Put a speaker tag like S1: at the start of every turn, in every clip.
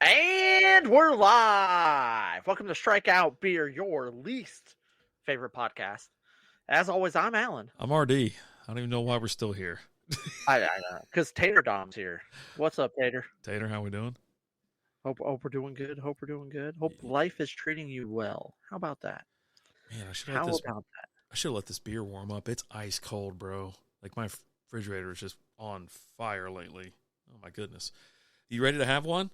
S1: And we're live. Welcome to Strikeout Beer, your least favorite podcast. As always, I'm Alan.
S2: I'm RD. I don't even know why we're still here.
S1: I know, because Tater Dom's here. What's up, Tater?
S2: Tater, how we doing?
S1: Hope we're doing good. Hope life is treating you well. How about that?
S2: Man, I should have let this beer warm up. It's ice cold, bro. Like my refrigerator is just on fire lately. Oh my goodness. You ready to have one?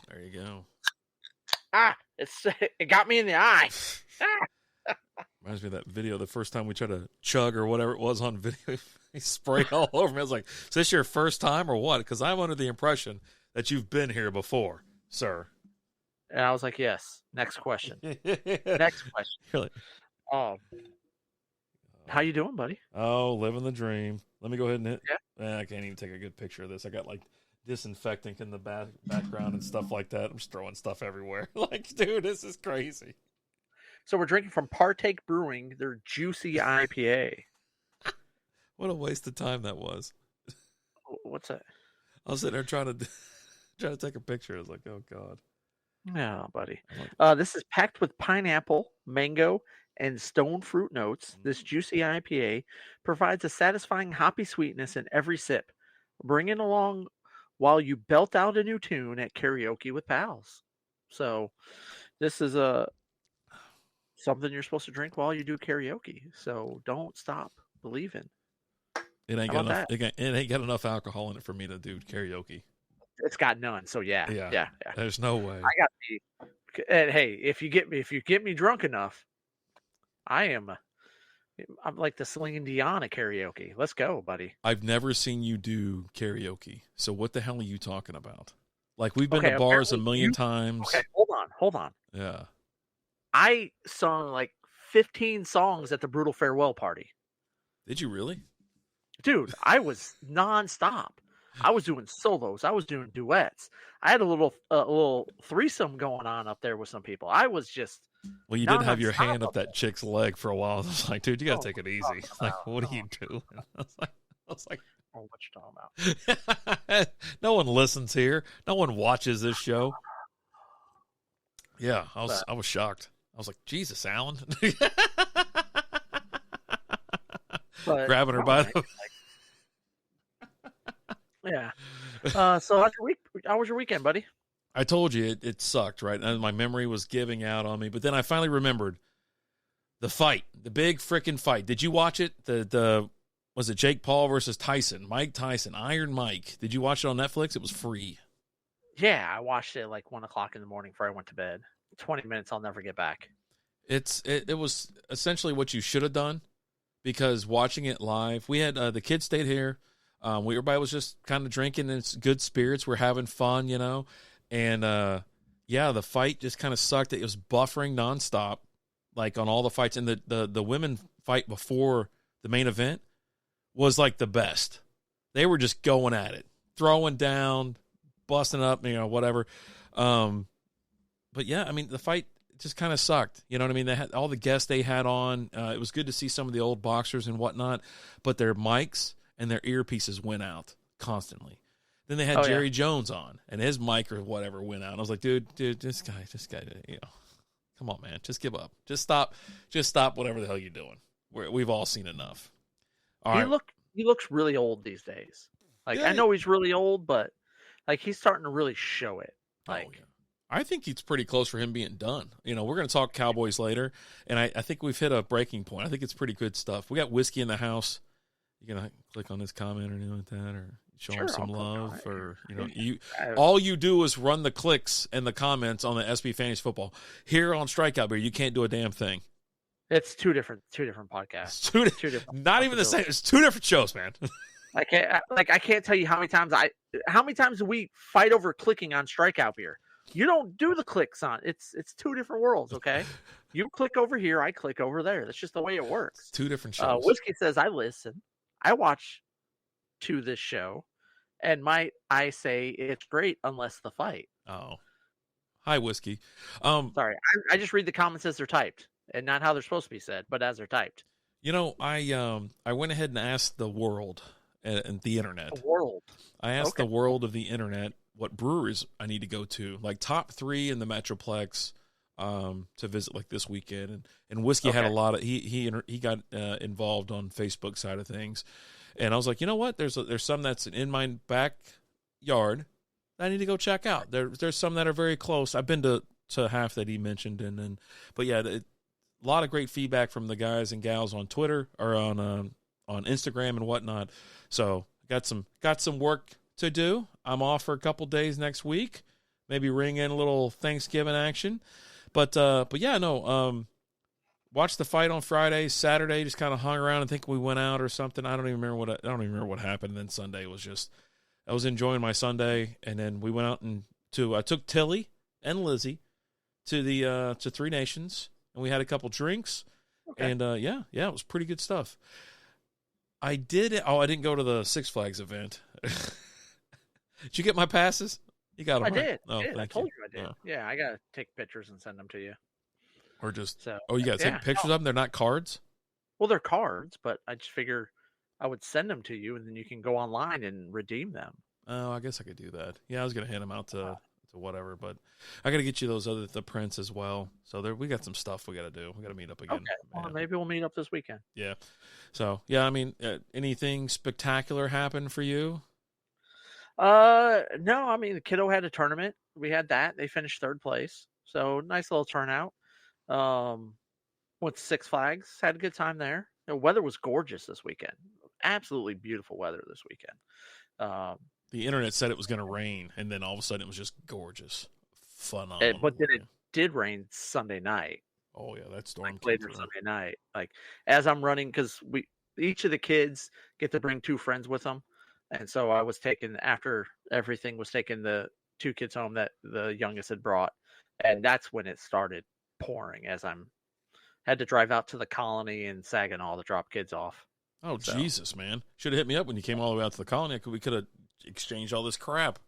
S2: There you go.
S1: It got me in the eye.
S2: Reminds me of that video, the first time we tried to chug or whatever it was on video. He sprayed all over me. I was like, is this your first time or what? Because I'm under the impression that you've been here before, sir.
S1: And I was like, yes. Next question. Next question.
S2: Really?
S1: How you doing, buddy?
S2: Oh, living the dream. Let me go ahead and hit.
S1: Yeah.
S2: I can't even take a good picture of this. I got like disinfectant in the background and stuff like that. I'm just throwing stuff everywhere. Like, dude, this is crazy.
S1: So we're drinking from Partake Brewing, their Juicy IPA.
S2: What a waste of time that was.
S1: What's that?
S2: I was sitting there trying to take a picture. I was like, oh God.
S1: Yeah, buddy. This is packed with pineapple, mango, and stone fruit notes. This Juicy IPA provides a satisfying hoppy sweetness in every sip. Bring it along while you belt out a new tune at karaoke with pals. So this is something you're supposed to drink while you do karaoke. So don't stop believing.
S2: It ain't got enough. It ain't got enough alcohol in it for me to do karaoke.
S1: It's got none. So yeah.
S2: There's no way.
S1: I got the. And hey, if you get me drunk enough, I'm like the Celine Dion of karaoke. Let's go, buddy.
S2: I've never seen you do karaoke. So what the hell are you talking about? Like, we've been to bars a million times.
S1: Okay, hold on.
S2: Yeah.
S1: I sung like 15 songs at the Brutal Farewell party.
S2: Did you really?
S1: Dude, I was nonstop. I was doing solos. I was doing duets. I had a little threesome going on up there with some people. I was just.
S2: Well, you did have your hand up that chick's leg for a while. I was like, dude, you got to take it easy. Like, what are you doing? I was like,
S1: oh, what you talking
S2: about? No one listens here. No one watches this show. Yeah, I was shocked. I was like, Jesus, Alan. Grabbing her by the...
S1: Yeah. So how was your weekend, buddy?
S2: I told you it sucked, right? And my memory was giving out on me. But then I finally remembered the fight, the big freaking fight. Did you watch it? Was it Jake Paul versus Tyson? Mike Tyson, Iron Mike. Did you watch it on Netflix? It was free.
S1: Yeah, I watched it at like 1:00 in the morning before I went to bed. 20 minutes, I'll never get back.
S2: It was essentially what you should have done, because watching it live, we had the kids stayed here. Everybody was just kind of drinking in good spirits. We're having fun, you know. And, the fight just kind of sucked. It was buffering nonstop, like on all the fights. And the women fight before the main event was like the best. They were just going at it, throwing down, busting up, whatever. But yeah, I mean, the fight just kind of sucked. You know what I mean? They had all the guests they had on. It was good to see some of the old boxers and whatnot, but their mics and their earpieces went out constantly. Then they had Jerry Jones on, and his mic or whatever went out. And I was like, dude, this guy, come on, man, just give up. Just stop whatever the hell you're doing. We've all seen enough.
S1: He looks really old these days. Like, I know he's really old, but like he's starting to really show it. Like,
S2: I think it's pretty close for him being done. We're going to talk Cowboys later, and I think we've hit a breaking point. I think it's pretty good stuff. We got whiskey in the house. You gonna click on this comment or anything like that, or show him some love, or all you do is run the clicks and the comments on the SB Fantasy Football. Here on Strikeout Beer, you can't do a damn thing.
S1: It's two different podcasts.
S2: Two different. Not even the same. It's two different shows, man.
S1: I can't tell you how many times do we fight over clicking on Strikeout Beer. You don't do the clicks on it's two different worlds, okay? You click over here, I click over there. That's just the way it works.
S2: It's two different shows.
S1: Whiskey says I listen. I watch to this show, and I say it's great unless the fight.
S2: Oh. Hi, Whiskey.
S1: Sorry, I just read the comments as they're typed, and not how they're supposed to be said, but as they're typed.
S2: I went ahead and asked the world and the internet.
S1: The world.
S2: I asked the world of the internet what breweries I need to go to, like top 3 in the Metroplex, to visit like this weekend. And Whiskey had a lot of he got involved on Facebook side of things, and I was like, you know what? There's some that's in my backyard that I need to go check out. There's some that are very close. I've been to half that he mentioned, but yeah, a lot of great feedback from the guys and gals on Twitter or on Instagram and whatnot. So got some work to do. I'm off for a couple days next week. Maybe ring in a little Thanksgiving action. But yeah, no. Watched the fight on Friday. Saturday, just kind of hung around and think we went out or something. I don't even remember what happened. And then Sunday was just, I was enjoying my Sunday, and then we went out I took Tilly and Lizzie to the to Three Nations, and we had a couple drinks, and yeah, it was pretty good stuff. I didn't go to the Six Flags event. Did you get my passes? You got them.
S1: I did.
S2: Oh,
S1: I told you I did.
S2: Oh.
S1: Yeah, I gotta take pictures and send them to you.
S2: Or just
S1: so.
S2: Oh, you gotta take pictures of them. They're not cards.
S1: Well, they're cards, but I just figure I would send them to you, and then you can go online and redeem them.
S2: Oh, I guess I could do that. Yeah, I was gonna hand them out to whatever, but I gotta get you the prints as well. So we got some stuff we gotta do. We gotta meet up again.
S1: Okay, well, maybe we'll meet up this weekend.
S2: Yeah. So yeah, I mean, anything spectacular happen for you?
S1: No, I mean, the kiddo had a tournament. We had that. They finished 3rd place. So nice little turnout. Went to Six Flags, had a good time there. The weather was gorgeous this weekend. Absolutely beautiful weather this weekend.
S2: The internet said it was going to rain, and then all of a sudden it was just gorgeous. Phenomenal.
S1: But then it did rain Sunday night.
S2: Oh yeah, that storm
S1: later Sunday night. Like as I'm running, because each of the kids get to bring 2 friends with them. And so I was taking, after everything was taken, the 2 kids home that the youngest had brought. And that's when it started pouring as had to drive out to the Colony in Saginaw to drop kids off.
S2: Oh, so. Jesus, man. Should have hit me up when you came all the way out to the Colony. We could have exchanged all this crap.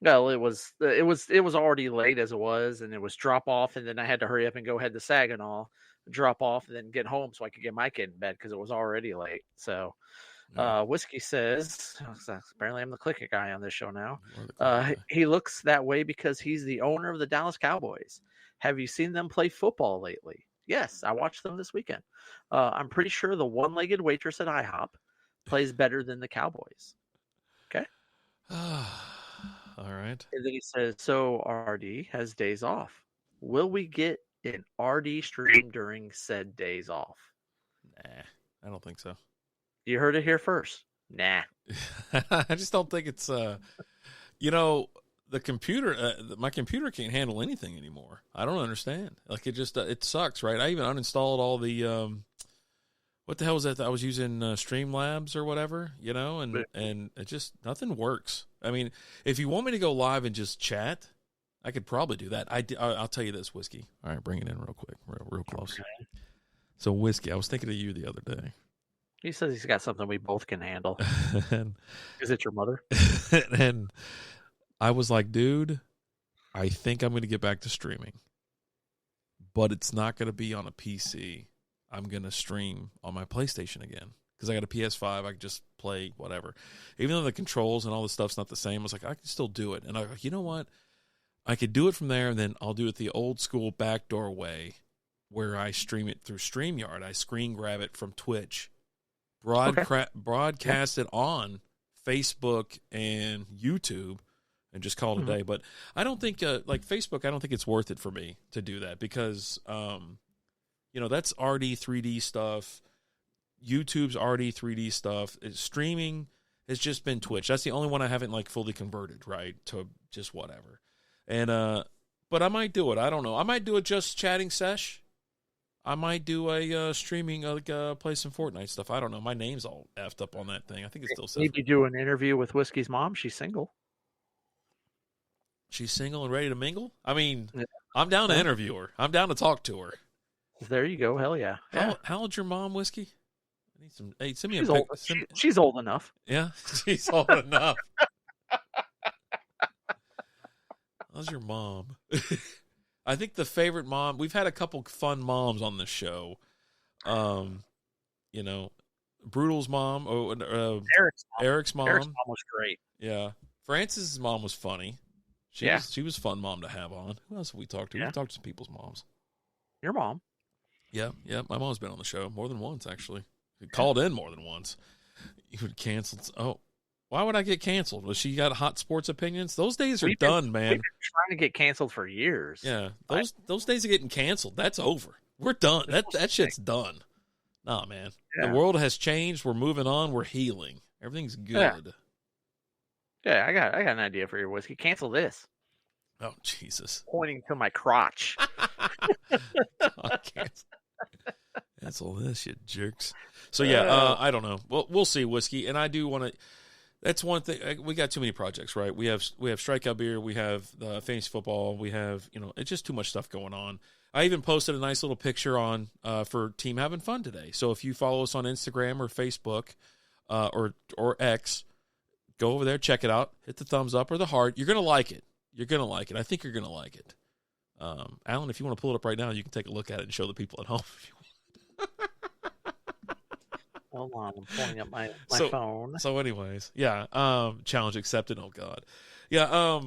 S1: Well, it was already late as it was, and it was drop off, and then I had to hurry up and go head to Saginaw, drop off, and then get home so I could get my kid in bed because it was already late. So Whiskey says, apparently I'm the clicker guy on this show now. He looks that way because he's the owner of the Dallas Cowboys. Have you seen them play football lately? Yes, I watched them this weekend. I'm pretty sure the one-legged waitress at IHOP plays better than the Cowboys. Okay.
S2: All right.
S1: And then he says, so RD has days off. Will we get an RD stream during said days off?
S2: Nah, I don't think so.
S1: You heard it here first. Nah.
S2: I just don't think it's, the computer, my computer can't handle anything anymore. I don't understand. Like it just, it sucks, right? I even uninstalled all the, what the hell was that? I was using Streamlabs or whatever, and it just, nothing works. I mean, if you want me to go live and just chat, I could probably do that. I'll tell you this, Whiskey. All right, bring it in real quick, real close. Okay. So, Whiskey, I was thinking of you the other day.
S1: He says he's got something we both can handle. Is it your mother?
S2: And I was like, dude, I think I'm going to get back to streaming, but it's not going to be on a PC. I'm going to stream on my PlayStation again because I got a PS5. I can just play whatever. Even though the controls and all the stuff's not the same, I was like, I can still do it. And I was like, you know what? I could do it from there, and then I'll do it the old school backdoor way where I stream it through StreamYard. I screen grab it from Twitch, broadcast it on Facebook and YouTube, and just call it a day. But I don't think, like Facebook, I don't think it's worth it for me to do that because, that's RD 3D stuff. YouTube's RD 3D stuff. Streaming has just been Twitch. That's the only one I haven't like fully converted, right, to just whatever. And but I might do it. I don't know. I might do a just chatting sesh. I might do a streaming, play some Fortnite stuff. I don't know. My name's all effed up on that thing. I think it still says.
S1: Maybe do an interview with Whiskey's mom. She's single.
S2: She's single and ready to mingle? I mean, I'm down to interview her. I'm down to talk to her.
S1: There you go. Hell yeah.
S2: How old's your mom, Whiskey? I need some. Hey, send me
S1: she's
S2: a
S1: pic. She's old enough.
S2: Yeah, she's old enough. How's your mom? I think the favorite mom. We've had a couple fun moms on this show. Brutal's mom. Eric's mom.
S1: Eric's mom was great.
S2: Yeah. Francis' mom was funny.
S1: Yeah.
S2: She was fun mom to have on. Who else have we talked to?
S1: Yeah.
S2: We've talked to some people's moms.
S1: Your mom.
S2: Yeah. My mom's been on the show more than once, actually. She
S1: Yeah.
S2: called in more than once. You would cancel. Oh, why would I get canceled? Was she got hot sports opinions? Those days are done, man.
S1: We've been trying to get canceled for years.
S2: Yeah, those days of getting canceled, that's over. We're done. That shit's done. Nah, man.
S1: Yeah.
S2: The world has changed. We're moving on. We're healing. Everything's good.
S1: Yeah, I got an idea for your whiskey. Cancel this.
S2: Oh, Jesus.
S1: Pointing to my crotch.
S2: Cancel this, you jerks. So, yeah, I don't know. Well, we'll see, whiskey. And I do want to. That's one thing. We got too many projects, right? We have Strikeout beer. We have fantasy football. We have, it's just too much stuff going on. I even posted a nice little picture on for Team Having Fun today. So if you follow us on Instagram or Facebook or X, go over there, check it out, hit the thumbs up or the heart. You're gonna like it. You're gonna like it. I think you're gonna like it. Alan, if you want to pull it up right now, you can take a look at it and show the people at home if you want.
S1: Hold on, I'm pulling up my phone.
S2: So, anyways, yeah. Challenge accepted. Oh God, yeah.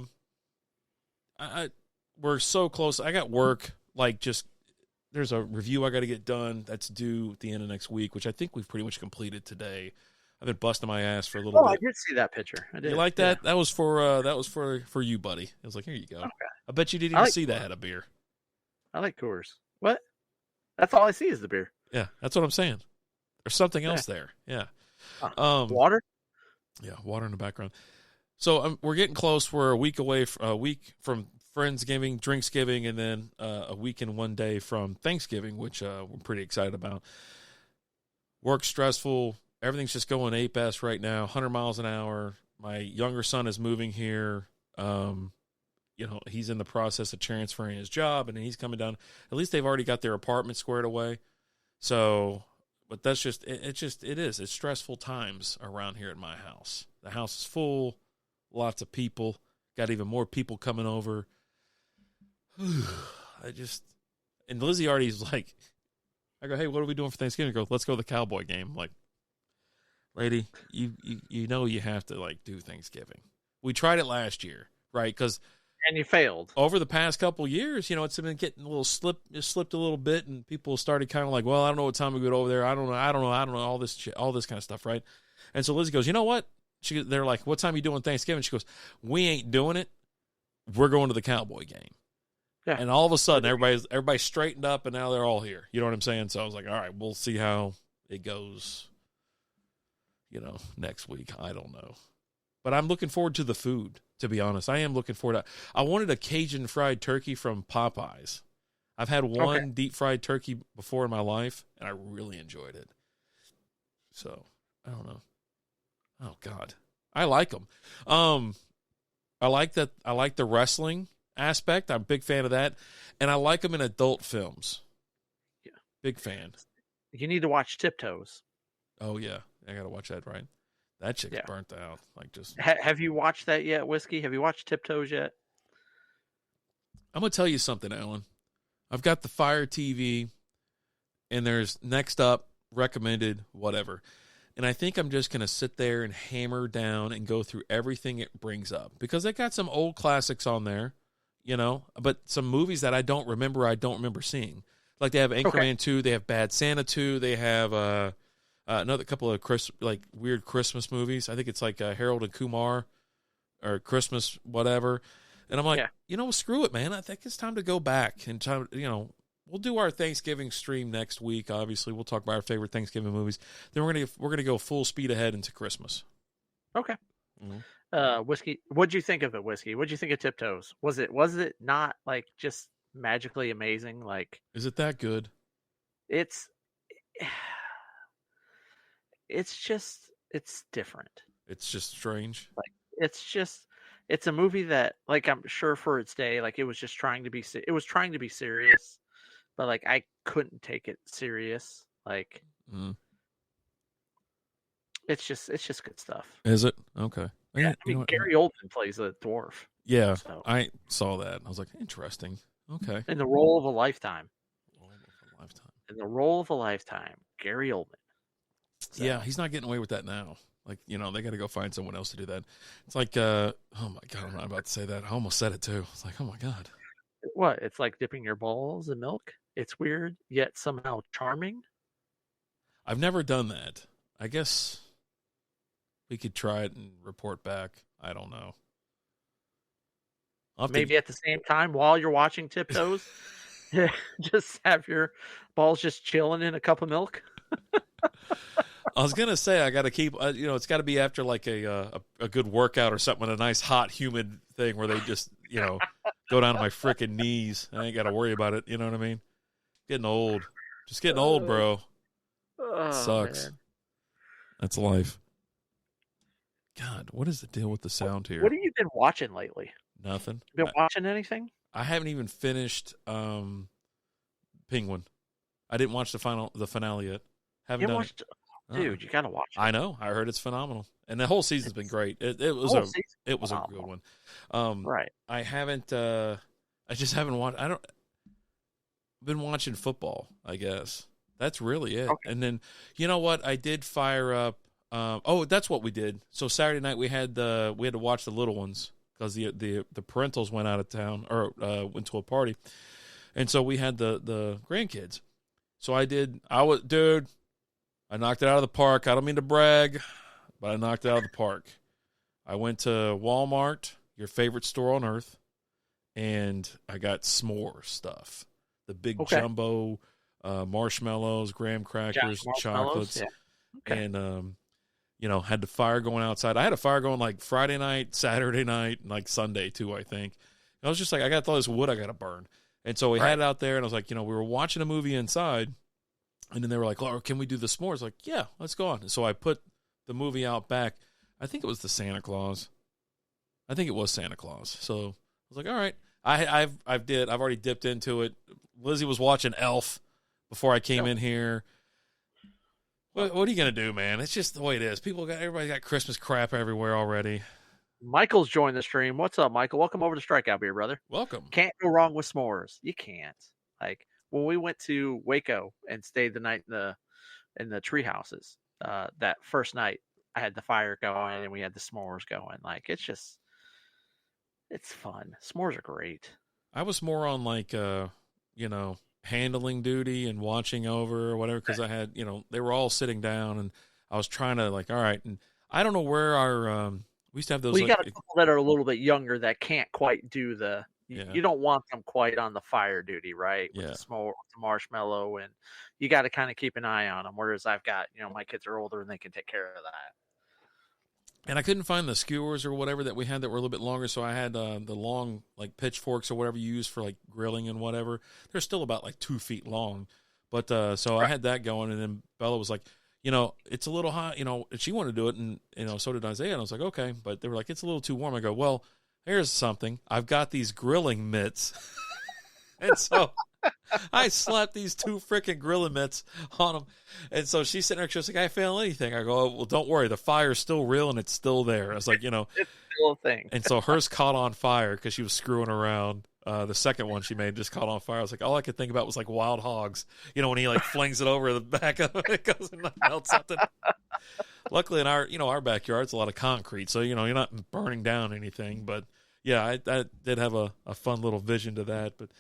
S2: We're so close. I got work. There's a review I got to get done that's due at the end of next week, which I think we've pretty much completed today. I've been busting my ass for a little bit.
S1: I did see that picture. I did.
S2: You like that? Yeah. That was for you, buddy. I was like, here you go. Okay. I bet you didn't even see that had a beer.
S1: I like Coors. What? That's all I see is the beer.
S2: Yeah, that's what I'm saying. There's something else there. Yeah.
S1: Water?
S2: Yeah, water in the background. So we're getting close. We're a week away, a week from Friendsgiving, Drinksgiving, and then a week and 1 day from Thanksgiving, which we're pretty excited about. Work's stressful. Everything's just going ape-ass right now, 100 miles an hour. My younger son is moving here. He's in the process of transferring his job, and he's coming down. At least they've already got their apartment squared away. So, but that's just, it is. It's stressful times around here at my house. The house is full, lots of people, got even more people coming over. And Lizzie already's like, I go, hey, what are we doing for Thanksgiving? She goes, let's go to the Cowboy game. I'm like, lady, you know you have to do Thanksgiving. We tried it last year, right?
S1: And you failed.
S2: Over the past couple of years, it's been getting a little slipped a little bit, and people started kind of like, well, I don't know what time we get over there. I don't know, all this kind of stuff, right? And so Lizzie goes, you know what? They're like, what time are you doing Thanksgiving? She goes, we ain't doing it. We're going to the Cowboy game. Yeah. And all of a sudden, everybody's straightened up, and now they're all here. You know what I'm saying? So I was like, all right, we'll see how it goes, next week. I don't know. But I'm looking forward to the food, to be honest. I am looking forward to I wanted a Cajun fried turkey from Popeyes. I've had one deep fried turkey before in my life, and I really enjoyed it. So, I don't know. Oh, God. I like them. I like that. I like the wrestling aspect. I'm a big fan of that. And I like them in adult films. Yeah. Big fan.
S1: You need to watch Tiptoes.
S2: Oh, yeah. I got to watch that, right? That chick's burnt out.
S1: Have you watched that yet, Whiskey? Have you watched Tiptoes yet?
S2: I'm going to tell you something, Alan. I've got the Fire TV, and there's next up, recommended, whatever. And I think I'm just going to sit there and hammer down and go through everything it brings up. Because they got some old classics on there, but some movies that I don't remember seeing. Like they have Anchorman 2, they have Bad Santa 2, they have another couple of weird Christmas movies. I think it's like Harold and Kumar or Christmas whatever. And I'm like, screw it, man. I think it's time to go back and we'll do our Thanksgiving stream next week. Obviously, we'll talk about our favorite Thanksgiving movies. Then we're gonna go full speed ahead into Christmas.
S1: Okay. Mm-hmm. Whiskey, what'd you think of it, Whiskey? What'd you think of Tiptoes? Was it not just magically amazing?
S2: Is it that good?
S1: It's different.
S2: It's just strange.
S1: It's a movie that I'm sure for its day, it was just trying to be serious, but I couldn't take it serious. It's just good stuff.
S2: Is it? Okay.
S1: Yeah, Gary Oldman plays a dwarf.
S2: Yeah, so. I saw that. I was like, interesting. Okay.
S1: In the role of a lifetime. In the role of a lifetime, Gary Oldman.
S2: So. Yeah, he's not getting away with that now. Like, they got to go find someone else to do that. It's like, oh my God, I'm not about to say that. I almost said it too. It's like, oh my God.
S1: What? It's like dipping your balls in milk. It's weird, yet somehow charming.
S2: I've never done that. I guess we could try it and report back. I don't know.
S1: Maybe at the same time while you're watching Tiptoes, just have your balls just chilling in a cup of milk.
S2: I was gonna say I got to keep. It's got to be after like a good workout or something, a nice hot humid thing where they just go down to my freaking knees. I ain't got to worry about it. You know what I mean? Getting old, just getting old, bro.
S1: Oh,
S2: sucks.
S1: Man.
S2: That's life. God, what is the deal with the sound here?
S1: What have you been watching lately?
S2: Nothing.
S1: Been watching anything?
S2: I haven't even finished Penguin. I didn't watch the finale yet. Haven't done it.
S1: Dude, you gotta watch it.
S2: I know. I heard it's phenomenal, and the whole season's been great. It was a good one.
S1: Right.
S2: I haven't. I just haven't watched. Been watching football. I guess that's really it.
S1: Okay.
S2: And then you know what? I did fire up. That's what we did. So Saturday night we had to watch the little ones because the parentals went out of town or went to a party, and so we had the grandkids. So I knocked it out of the park. I don't mean to brag, but I knocked it out of the park. I went to Walmart, your favorite store on earth, and I got s'more stuff. The big jumbo marshmallows, graham crackers, chocolates. Yeah. Okay. And, had the fire going outside. I had a fire going like Friday night, Saturday night, and like Sunday too, I think. And I was just like, I got all this wood I got to burn. And so we had it out there, and I was like, we were watching a movie inside. And then they were like, "Oh, can we do the s'mores?" Like, yeah, let's go on. And so I put the movie out back. I think it was the Santa Claus. I think it was Santa Claus. So I was like, all right. I've already dipped into it. Lizzie was watching Elf before I came in here. What are you gonna do, man? It's just the way it is. Everybody got Christmas crap everywhere already.
S1: Michael's joined the stream. What's up, Michael? Welcome over to Strikeout Beer, brother.
S2: Welcome.
S1: Can't go wrong with s'mores. You can't. Like when we went to Waco and stayed the night in the tree houses, that first night I had the fire going and we had the s'mores going. Like it's fun. S'mores are great.
S2: I was more on like handling duty and watching over or whatever because I had they were all sitting down and I was trying to like all right, and I don't know where our we used to have those.
S1: Well, you got a couple that are a little bit younger that can't quite do the. You don't want them quite on the fire duty, right? With the s'more, the marshmallow, and you got to kind of keep an eye on them. Whereas I've got, my kids are older and they can take care of that.
S2: And I couldn't find the skewers or whatever that we had that were a little bit longer, so I had the long like pitchforks or whatever you use for like grilling and whatever. They're still about like 2 feet long, but so I had that going, and then Bella was like, it's a little hot, and she wanted to do it, and so did Isaiah, and I was like, okay, but they were like, it's a little too warm. I go, well. Here's something. I've got these grilling mitts. And so I slapped these 2 freaking grilling mitts on them. And so she's sitting there. She was like, I feel anything. I go, oh, well, don't worry. The fire's still real and it's still there. I was like,
S1: It's still a thing.
S2: And so hers caught on fire because she was screwing around. The second one she made just caught on fire. I was like, all I could think about was like Wild Hogs. When he like flings it over the back of it, it goes and melts something. Luckily in our backyard, it's a lot of concrete. So, you're not burning down anything, but yeah, I did have a fun little vision to that, but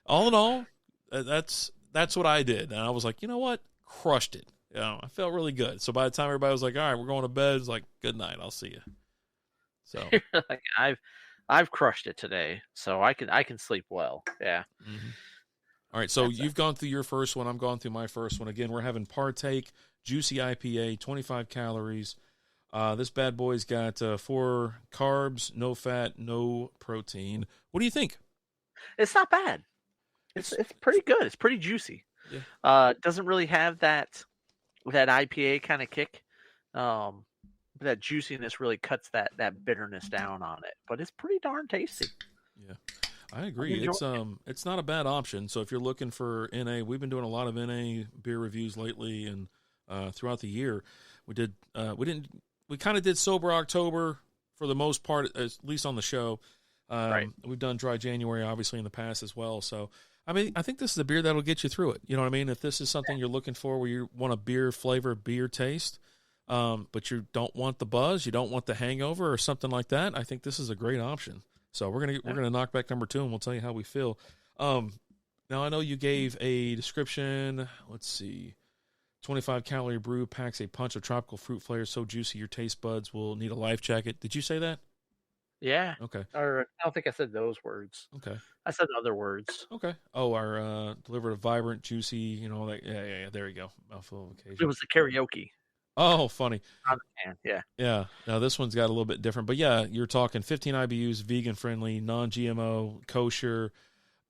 S2: all in all, that's what I did, and I was like, you know what, crushed it. I felt really good. So by the time everybody was like, all right, we're going to bed, it's like, good night, I'll see you. So
S1: like, I've crushed it today, so I can sleep well. Yeah.
S2: Mm-hmm. All right, so you've gone through your first one. I'm going through my first one. Again, we're having Partake Juicy IPA, 25 calories. This bad boy's got 4 carbs, no fat, no protein. What do you think?
S1: It's not bad. It's pretty good. It's pretty juicy. Yeah. Doesn't really have that IPA kind of kick. That juiciness really cuts that bitterness down on it. But it's pretty darn tasty.
S2: Yeah. I agree. It's not a bad option. So if you're looking for NA, we've been doing a lot of NA beer reviews lately and throughout the year. We kind of did Sober October for the most part, at least on the show. Right. We've done Dry January, obviously, in the past as well. So, I mean, I think this is a beer that'll get you through it. You know what I mean? If this is something you're looking for where you want a beer flavor, beer taste, but you don't want the buzz, you don't want the hangover or something like that, I think this is a great option. So we're gonna knock back number 2, and we'll tell you how we feel. Now I know you gave a description. Let's see. 25-calorie brew packs a punch of tropical fruit flavors so juicy your taste buds will need a life jacket. Did you say that?
S1: Yeah.
S2: Okay.
S1: Or I don't think I said those words.
S2: Okay.
S1: I said other words.
S2: Okay. Oh, our delivered a vibrant, juicy, like yeah. There you go. Mouthful of occasion.
S1: It was the karaoke.
S2: Oh, funny.
S1: On the can, yeah.
S2: Yeah. Now this one's got a little bit different, but yeah, you're talking 15 IBUs, vegan friendly, non-GMO, kosher.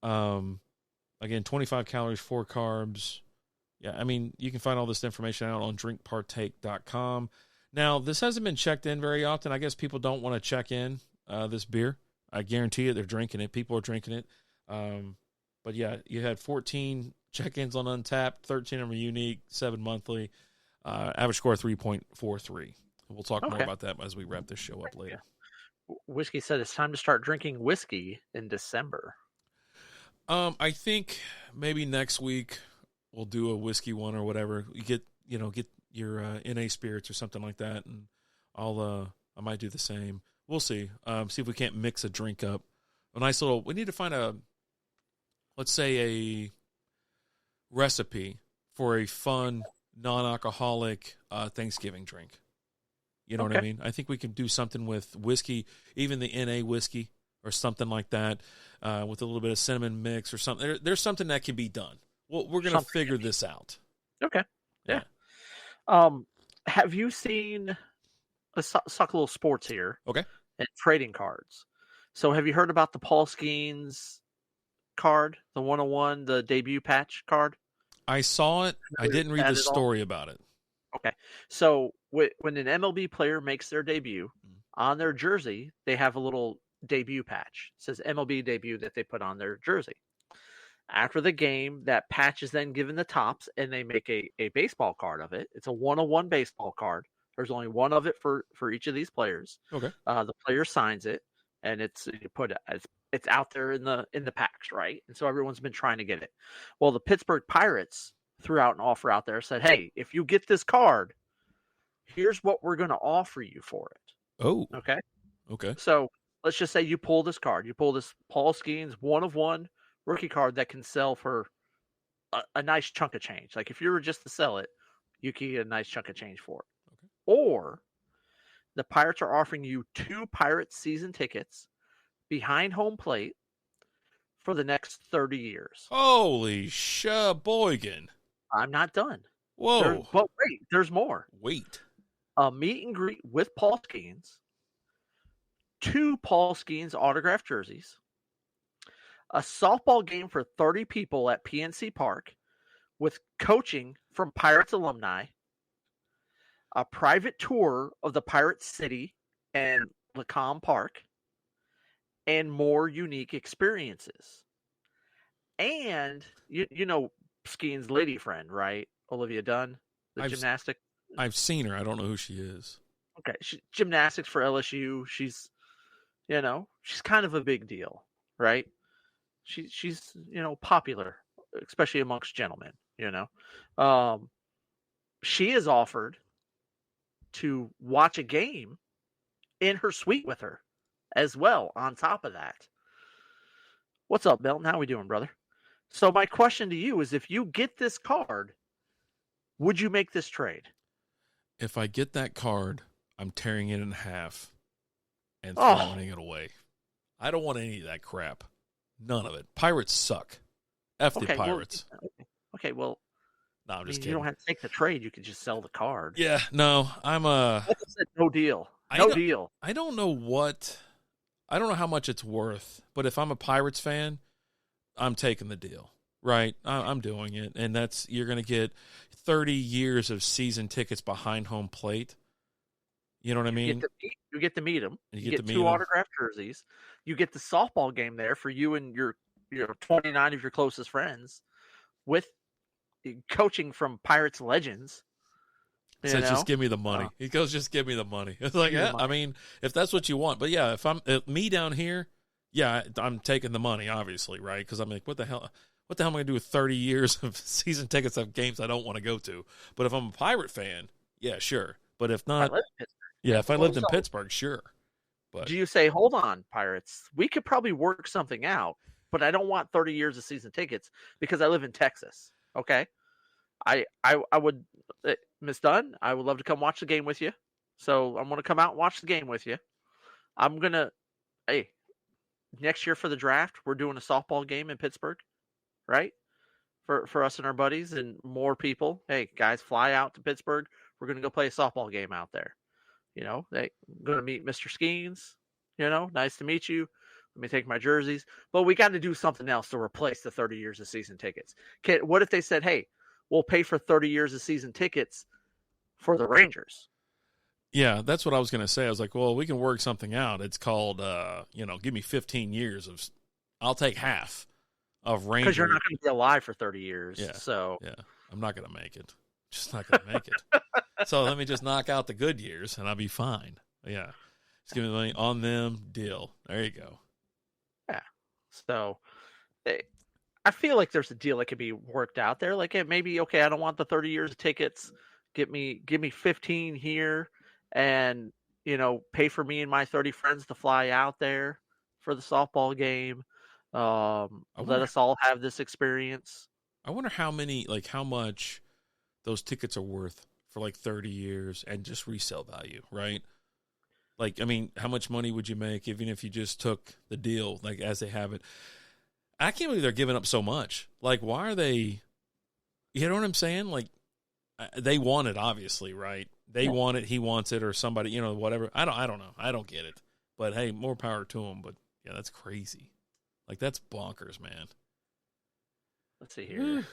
S2: Again, 25 calories, 4 carbs. Yeah, I mean, you can find all this information out on drinkpartake.com. Now, this hasn't been checked in very often. I guess people don't want to check in this beer. I guarantee you they're drinking it. People are drinking it. But yeah, you had 14 check-ins on Untapped, 13 of them are unique, 7 monthly. Average score 3.43. We'll talk more about that as we wrap this show up later.
S1: Yeah. Whiskey said it's time to start drinking whiskey in December.
S2: I think maybe next week we'll do a whiskey one or whatever. You get your NA spirits or something like that, and I might do the same. We'll see. See if we can't mix a drink up. A nice little. We need to find let's say a recipe for a fun non-alcoholic Thanksgiving drink. You know what I mean? I think we can do something with whiskey, even the NA whiskey or something like that, with a little bit of cinnamon mix or something. There's something that can be done. Well, we're going to figure this out.
S1: Okay. Yeah. Have you seen? Let's talk a little sports here.
S2: Okay.
S1: And trading cards. So, have you heard about the Paul Skeens card, the 101, the debut patch card?
S2: I saw it. I didn't read the story about it.
S1: Okay. So, when an MLB player makes their debut, on their jersey, they have a little debut patch. It says MLB debut that they put on their jersey. After the game, that patch is then given the tops, and they make a baseball card of it. It's a 101 baseball card. There's only one of it for each of these players.
S2: Okay.
S1: The player signs it, and it's out there in the packs, right? And so everyone's been trying to get it. Well, the Pittsburgh Pirates threw out an offer out there, said, "Hey, if you get this card, here's what we're going to offer you for it."
S2: Oh.
S1: Okay.
S2: Okay.
S1: So let's just say you pull this card. You pull this Paul Skeens 1-of-1 rookie card that can sell for a nice chunk of change. Like if you were just to sell it, you can get a nice chunk of change for it. Okay. Or the Pirates are offering you 2 Pirates season tickets behind home plate for the next 30 years.
S2: Holy sheboygan.
S1: I'm not done.
S2: Whoa.
S1: But wait, there's more.
S2: Wait.
S1: A meet and greet with Paul Skeens, 2 Paul Skeens autographed jerseys, a softball game for 30 people at PNC Park with coaching from Pirates alumni, a private tour of the Pirate City and Lacombe Park, and more unique experiences. And you know Skeens' lady friend, right? Olivia Dunn, the gymnastic.
S2: I've seen her. I don't know who she is.
S1: Okay, gymnastics for LSU. She's kind of a big deal, right? She's popular, especially amongst gentlemen. She is offered to watch a game in her suite with her as well. On top of that, what's up, Milton? How we doing, brother? So my question to you is: if you get this card, would you make this trade?
S2: If I get that card, I'm tearing it in half and throwing it away. I don't want any of that crap. None of it. Pirates suck. F the Pirates.
S1: Well,
S2: no, I'm just kidding.
S1: You don't have to take the trade. You can just sell the card.
S2: Yeah, no, I'm
S1: like I said, no deal. No deal.
S2: I don't know how much it's worth, but if I'm a Pirates fan, I'm taking the deal. Right? I'm doing it. And you're going to get 30 years of season tickets behind home plate. You know what I mean?
S1: You get to meet them. You get 2 autographed jerseys. You get the softball game there for you and your 29 of your closest friends with coaching from Pirates legends.
S2: Says, just give me the money. He goes, just give me the money. It's like, yeah, I mean, if that's what you want. But yeah, if I'm me down here, yeah, I'm taking the money, obviously, right? Because I'm like, what the hell am I going to do with 30 years of season tickets of games I don't want to go to? But if I'm a Pirate fan, yeah, sure. But if
S1: I
S2: not,
S1: live in Pittsburgh.
S2: yeah, if I
S1: Well,
S2: lived in
S1: so
S2: Pittsburgh, sure. But
S1: do you say, hold on, Pirates, we could probably work something out, but I don't want 30 years of season tickets because I live in Texas. Okay. I would, Miss Dunn, I would love to come watch the game with you. So I'm going to come out and watch the game with you. I'm going to, hey, next year for the draft, we're doing a softball game in Pittsburgh, right? For us and our buddies and more people. Hey, guys, fly out to Pittsburgh. We're going to go play a softball game out there. They going to meet Mr. Skeens. Nice to meet you. Let me take my jerseys. But we got to do something else to replace the 30 years of season tickets. What if they said, hey, we'll pay for 30 years of season tickets for the Rangers?
S2: yeah, that's what I was going to say. I was like, well, we can work something out. It's called, give me 15 years of, I'll take half of Ranger.
S1: Because you're not going to be alive for 30 years.
S2: Yeah.
S1: So
S2: yeah, I'm not going to make it. Just not going to make it. So let me just knock out the good years and I'll be fine. Yeah. Just give me the money on them. Deal. There you go.
S1: yeah. So I feel like there's a deal that could be worked out there. Like it maybe, okay, I don't want the 30 years of tickets. Give me 15 here and, pay for me and my 30 friends to fly out there for the softball game. Let us all have this experience.
S2: I wonder how much those tickets are worth for like 30 years and just resale value, right? Like, I mean, how much money would you make even if you just took the deal, like as they have it? I can't believe they're giving up so much. Like, why are they, you know what I'm saying? Like, they want it, obviously, right? They want it, he wants it, or somebody, whatever. I don't know. I don't get it. But hey, more power to them. But yeah, that's crazy. Like, that's bonkers, man.
S1: Let's see here.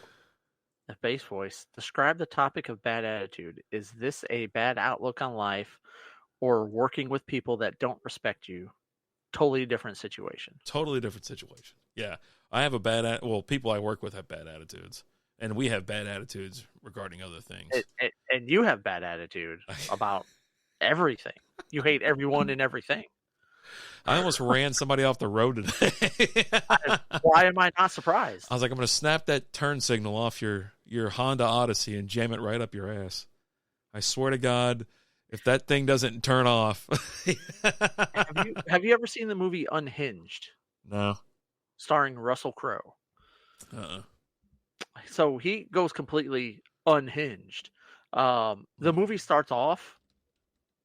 S1: The bass voice. Describe the topic of bad attitude. Is this a bad outlook on life or working with people that don't respect you? Totally different situation.
S2: Totally different situation. Yeah. I have people I work with have bad attitudes. And we have bad attitudes regarding other things.
S1: And you have bad attitude about everything. You hate everyone and everything.
S2: I almost ran somebody off the road today.
S1: Why am I not surprised?
S2: I was like, I'm going to snap that turn signal off your Honda Odyssey and jam it right up your ass. I swear to God, if that thing doesn't turn off.
S1: Have you ever seen the movie Unhinged?
S2: No.
S1: Starring Russell Crowe.
S2: Uh-uh.
S1: So he goes completely unhinged. The movie starts off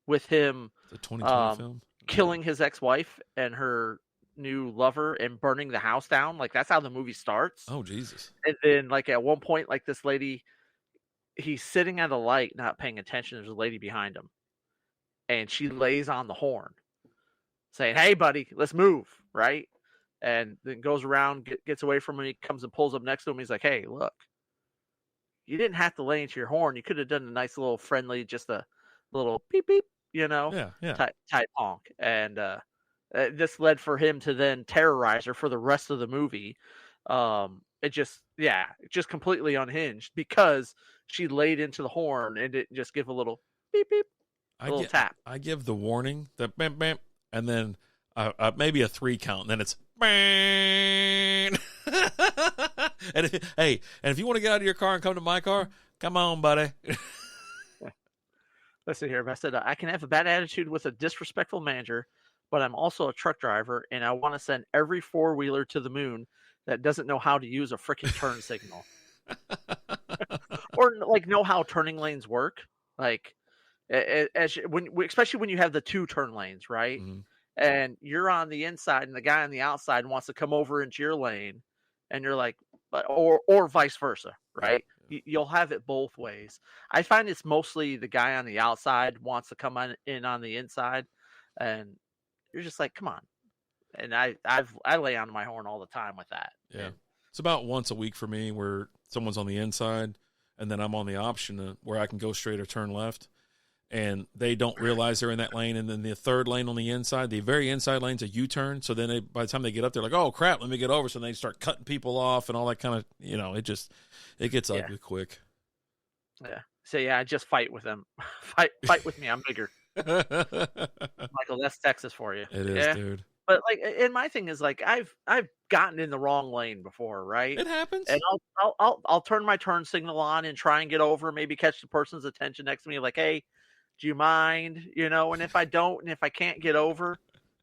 S1: with him
S2: the 2020 film
S1: killing his ex-wife and her new lover and burning the house down. Like that's how the movie starts.
S2: Oh Jesus.
S1: And then like at one point, like this lady, he's sitting at a light not paying attention. There's a lady behind him and she lays on the horn saying, hey buddy, let's move, right? And then goes around, gets away from him. He comes and pulls up next to him. He's like, hey, look, you didn't have to lay into your horn. You could have done a nice little friendly, just a little beep, beep, type honk. And this led for him to then terrorize her for the rest of the movie. It just completely unhinged because she laid into the horn and didn't just give a little beep, beep, little tap.
S2: I give the warning, the bam, bam, and then maybe a 3 count, and then it's and if you want to get out of your car and come to my car, come on, buddy.
S1: Listen here, I said I can have a bad attitude with a disrespectful manager, but I'm also a truck driver, and I want to send every 4-wheeler to the moon that doesn't know how to use a freaking turn signal, or like know how turning lanes work. Like, especially when you have the 2 turn lanes, right? Mm-hmm. And you're on the inside and the guy on the outside wants to come over into your lane and you're like, or vice versa, right? You'll have it both ways. I find it's mostly the guy on the outside wants to come in on the inside and you're just like, come on. And I lay on my horn all the time with that.
S2: Yeah. It's about once a week for me where someone's on the inside and then I'm on the option where I can go straight or turn left. And they don't realize they're in that lane. And then the 3rd lane on the inside, the very inside lane's a U-turn. So then by the time they get up, they're like, oh, crap, let me get over. So they start cutting people off and all that kind of, it gets ugly quick.
S1: Yeah. So, I just fight with them. Fight with me. I'm bigger. Michael, that's Texas for you.
S2: It is, dude.
S1: But, like, and my thing is, like, I've gotten in the wrong lane before, right?
S2: It happens.
S1: And I'll turn my turn signal on and try and get over, maybe catch the person's attention next to me, like, hey, Do you mind? And if I don't, and if I can't get over,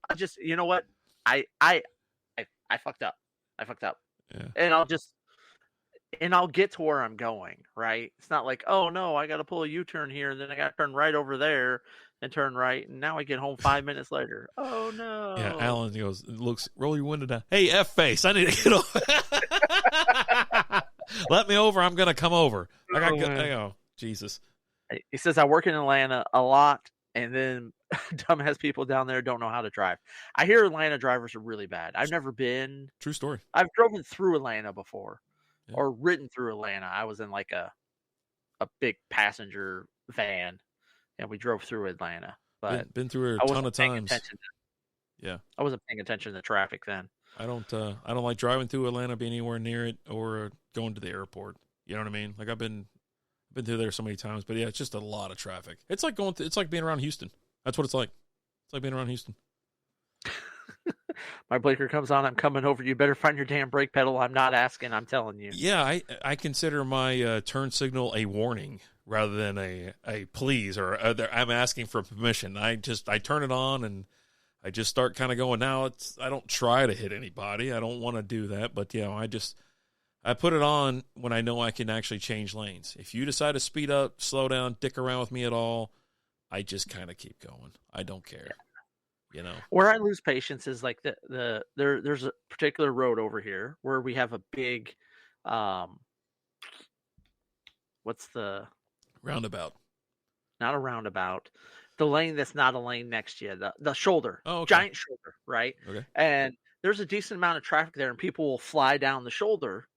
S1: I just, you know what? I fucked up. I fucked up.
S2: Yeah.
S1: And I'll get to where I'm going, right? It's not like, oh no, I got to pull a U-turn here, and then I got to turn right over there and turn right, and now I get home 5 minutes later. Oh
S2: Yeah,
S1: no.
S2: Alan goes, roll your window down. Hey, F face, I need to get over. Let me over. I'm gonna come over. I got Jesus.
S1: He says I work in Atlanta a lot, and then dumbass people down there don't know how to drive. I hear Atlanta drivers are really bad. I've never been.
S2: True story.
S1: I've driven through Atlanta before,
S2: Yeah.
S1: or ridden through Atlanta. I was in like a big passenger van, and we drove through Atlanta. But
S2: been through it a ton of times. Yeah,
S1: I wasn't paying attention to the traffic then.
S2: I don't like driving through Atlanta, be anywhere near it, or going to the airport. You know what I mean? Like I've been through there so many times, but yeah, it's just a lot of traffic. It's like it's like being around Houston. That's what it's like. It's like being around Houston.
S1: My blinker comes on. I'm coming over. You better find your damn brake pedal. I'm not asking. I'm telling you.
S2: Yeah, I consider my turn signal a warning rather than a please or I'm asking for permission. I turn it on and I just start kind of going. Now I don't try to hit anybody. I don't want to do that, but I put it on when I know I can actually change lanes. If you decide to speed up, slow down, dick around with me at all, I just kind of keep going. I don't care. Where
S1: I lose patience is like there's a particular road over here where we have a big, what's the
S2: roundabout?
S1: Not a roundabout. The lane that's not a lane next to you, the shoulder, giant shoulder, right?
S2: Okay.
S1: And there's a decent amount of traffic there, and people will fly down the shoulder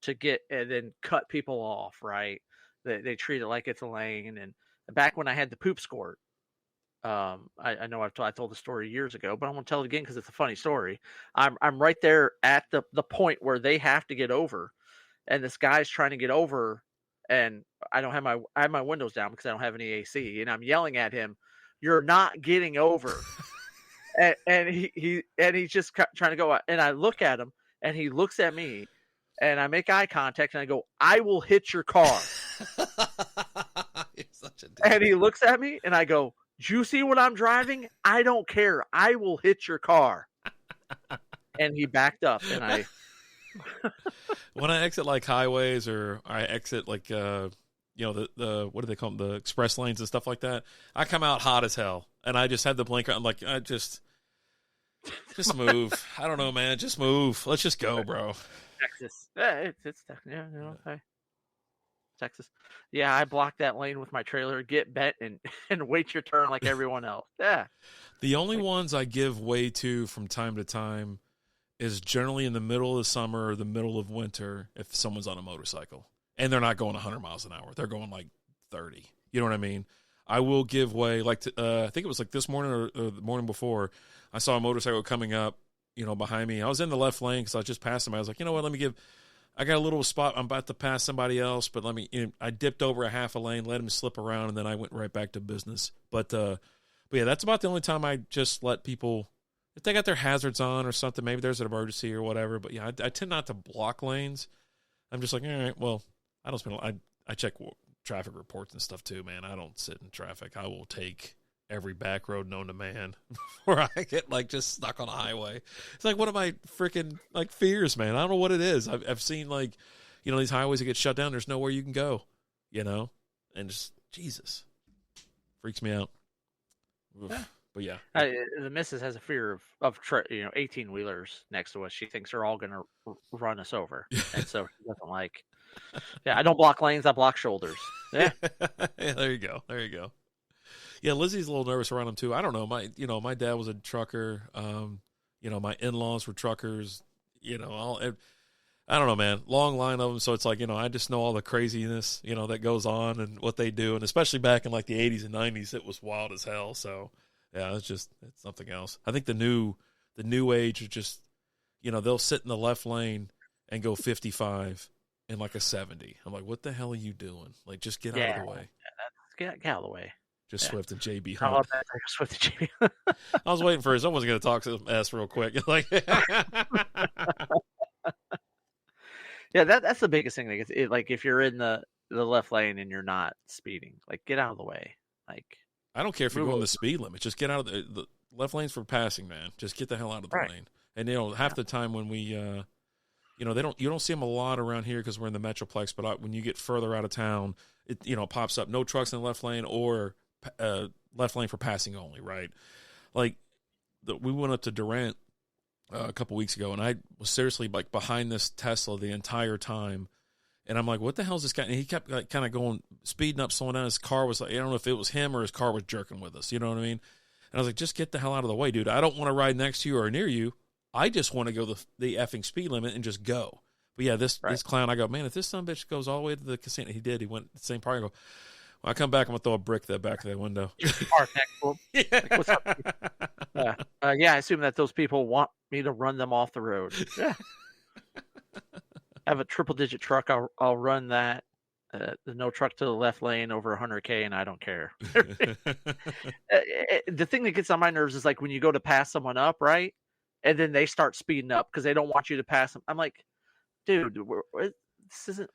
S1: to get and then cut people off, right? They treat it like it's a lane. And back when I had the poop squirt, I know I told the story years ago, but I'm gonna tell it again because it's a funny story. I'm right there at the point where they have to get over, and this guy's trying to get over, and I have my windows down because I don't have any AC, and I'm yelling at him, "You're not getting over!" and he's just trying to go out, and I look at him, and he looks at me, and I make eye contact, and I go, "I will hit your car."
S2: You're such a dick.
S1: And he looks at me, and I go, "Do you see what I'm driving? I don't care. I will hit your car." And he backed up, and
S2: when I exit like highways or I exit like the what do they call them, the express lanes and stuff like that, I come out hot as hell, and I just have the blinker. I'm like, I just move. I don't know, man. Just move. Let's just go, bro.
S1: Texas. Okay. Texas. Yeah, I block that lane with my trailer, get bent, and wait your turn like everyone else. Yeah.
S2: The only ones I give way to from time to time is generally in the middle of the summer or the middle of winter if someone's on a motorcycle. And they're not going 100 miles an hour. They're going like 30. You know what I mean? I will give way. Like I think it was like this morning or the morning before, I saw a motorcycle coming up, behind me. I was in the left lane because I was just passing him. I was like, you know what, I got a little spot. I'm about to pass somebody else, but I dipped over a half a lane, let him slip around, and then I went right back to business. But yeah, that's about the only time I just let people, if they got their hazards on or something, maybe there's an emergency or whatever. But yeah, I tend not to block lanes. I'm just like, all right, well, I don't spend, I check traffic reports and stuff too, man. I don't sit in traffic. I will take every back road known to man before I get just stuck on a highway. It's like one of my freaking fears, man. I don't know what it is. I've seen these highways that get shut down. There's nowhere you can go, and just Jesus freaks me out.
S1: Yeah.
S2: But yeah,
S1: the missus has a fear of 18-wheelers next to us. She thinks they're all gonna run us over, and so she doesn't like. Yeah, I don't block lanes. I block shoulders. Yeah.
S2: Yeah, there you go. Yeah, Lizzie's a little nervous around him too. I don't know. My dad was a trucker. My in-laws were truckers. I don't know, man. Long line of them. So it's I just know all the craziness, that goes on and what they do. And especially back in the 80s and 90s, it was wild as hell. So yeah, it's something else. I think the new age is just, they'll sit in the left lane and go 55 in a 70. I'm like, what the hell are you doing? Just get out of the way.
S1: Yeah, get out of the way.
S2: Just Swift and JB
S1: Hunt.
S2: Oh,
S1: Swift and JB.
S2: I was waiting for someone's going to talk to us real quick.
S1: Yeah, that's the biggest thing. If you're in the left lane and you're not speeding, get out of the way. Like,
S2: I don't care if you're
S1: move
S2: going
S1: over.
S2: the speed limit. Just get out of the left lane's for passing, man. Just get the hell out of the
S1: Right.
S2: lane. And half the time when we, you don't see them a lot around here because we're in the metroplex. But when you get further out of town, it pops up no trucks in the left lane or left lane for passing only. Right. Like we went up to Durant a couple weeks ago, and I was seriously like behind this Tesla the entire time. And I'm like, what the hell is this guy? And he kept like kind of going, speeding up, slowing down. His car was like, I don't know if it was him or his car was jerking with us. You know what I mean? And I was like, just get the hell out of the way, dude. I don't want to ride next to you or near you. I just want to go the effing speed limit and just go. But yeah, this clown, I go, man, if this son of a bitch goes all the way to the casino, he did. He went the same part. I go, when I come back, I'm going to throw a brick to the back of that window.
S1: Park next to him. Like, what's up? Yeah, I assume that those people want me to run them off the road. Yeah. I have a triple-digit truck. I'll run that. No truck to the left lane over 100K, and I don't care. The thing that gets on my nerves is like when you go to pass someone up, right? And then they start speeding up because they don't want you to pass them. I'm like, dude, we're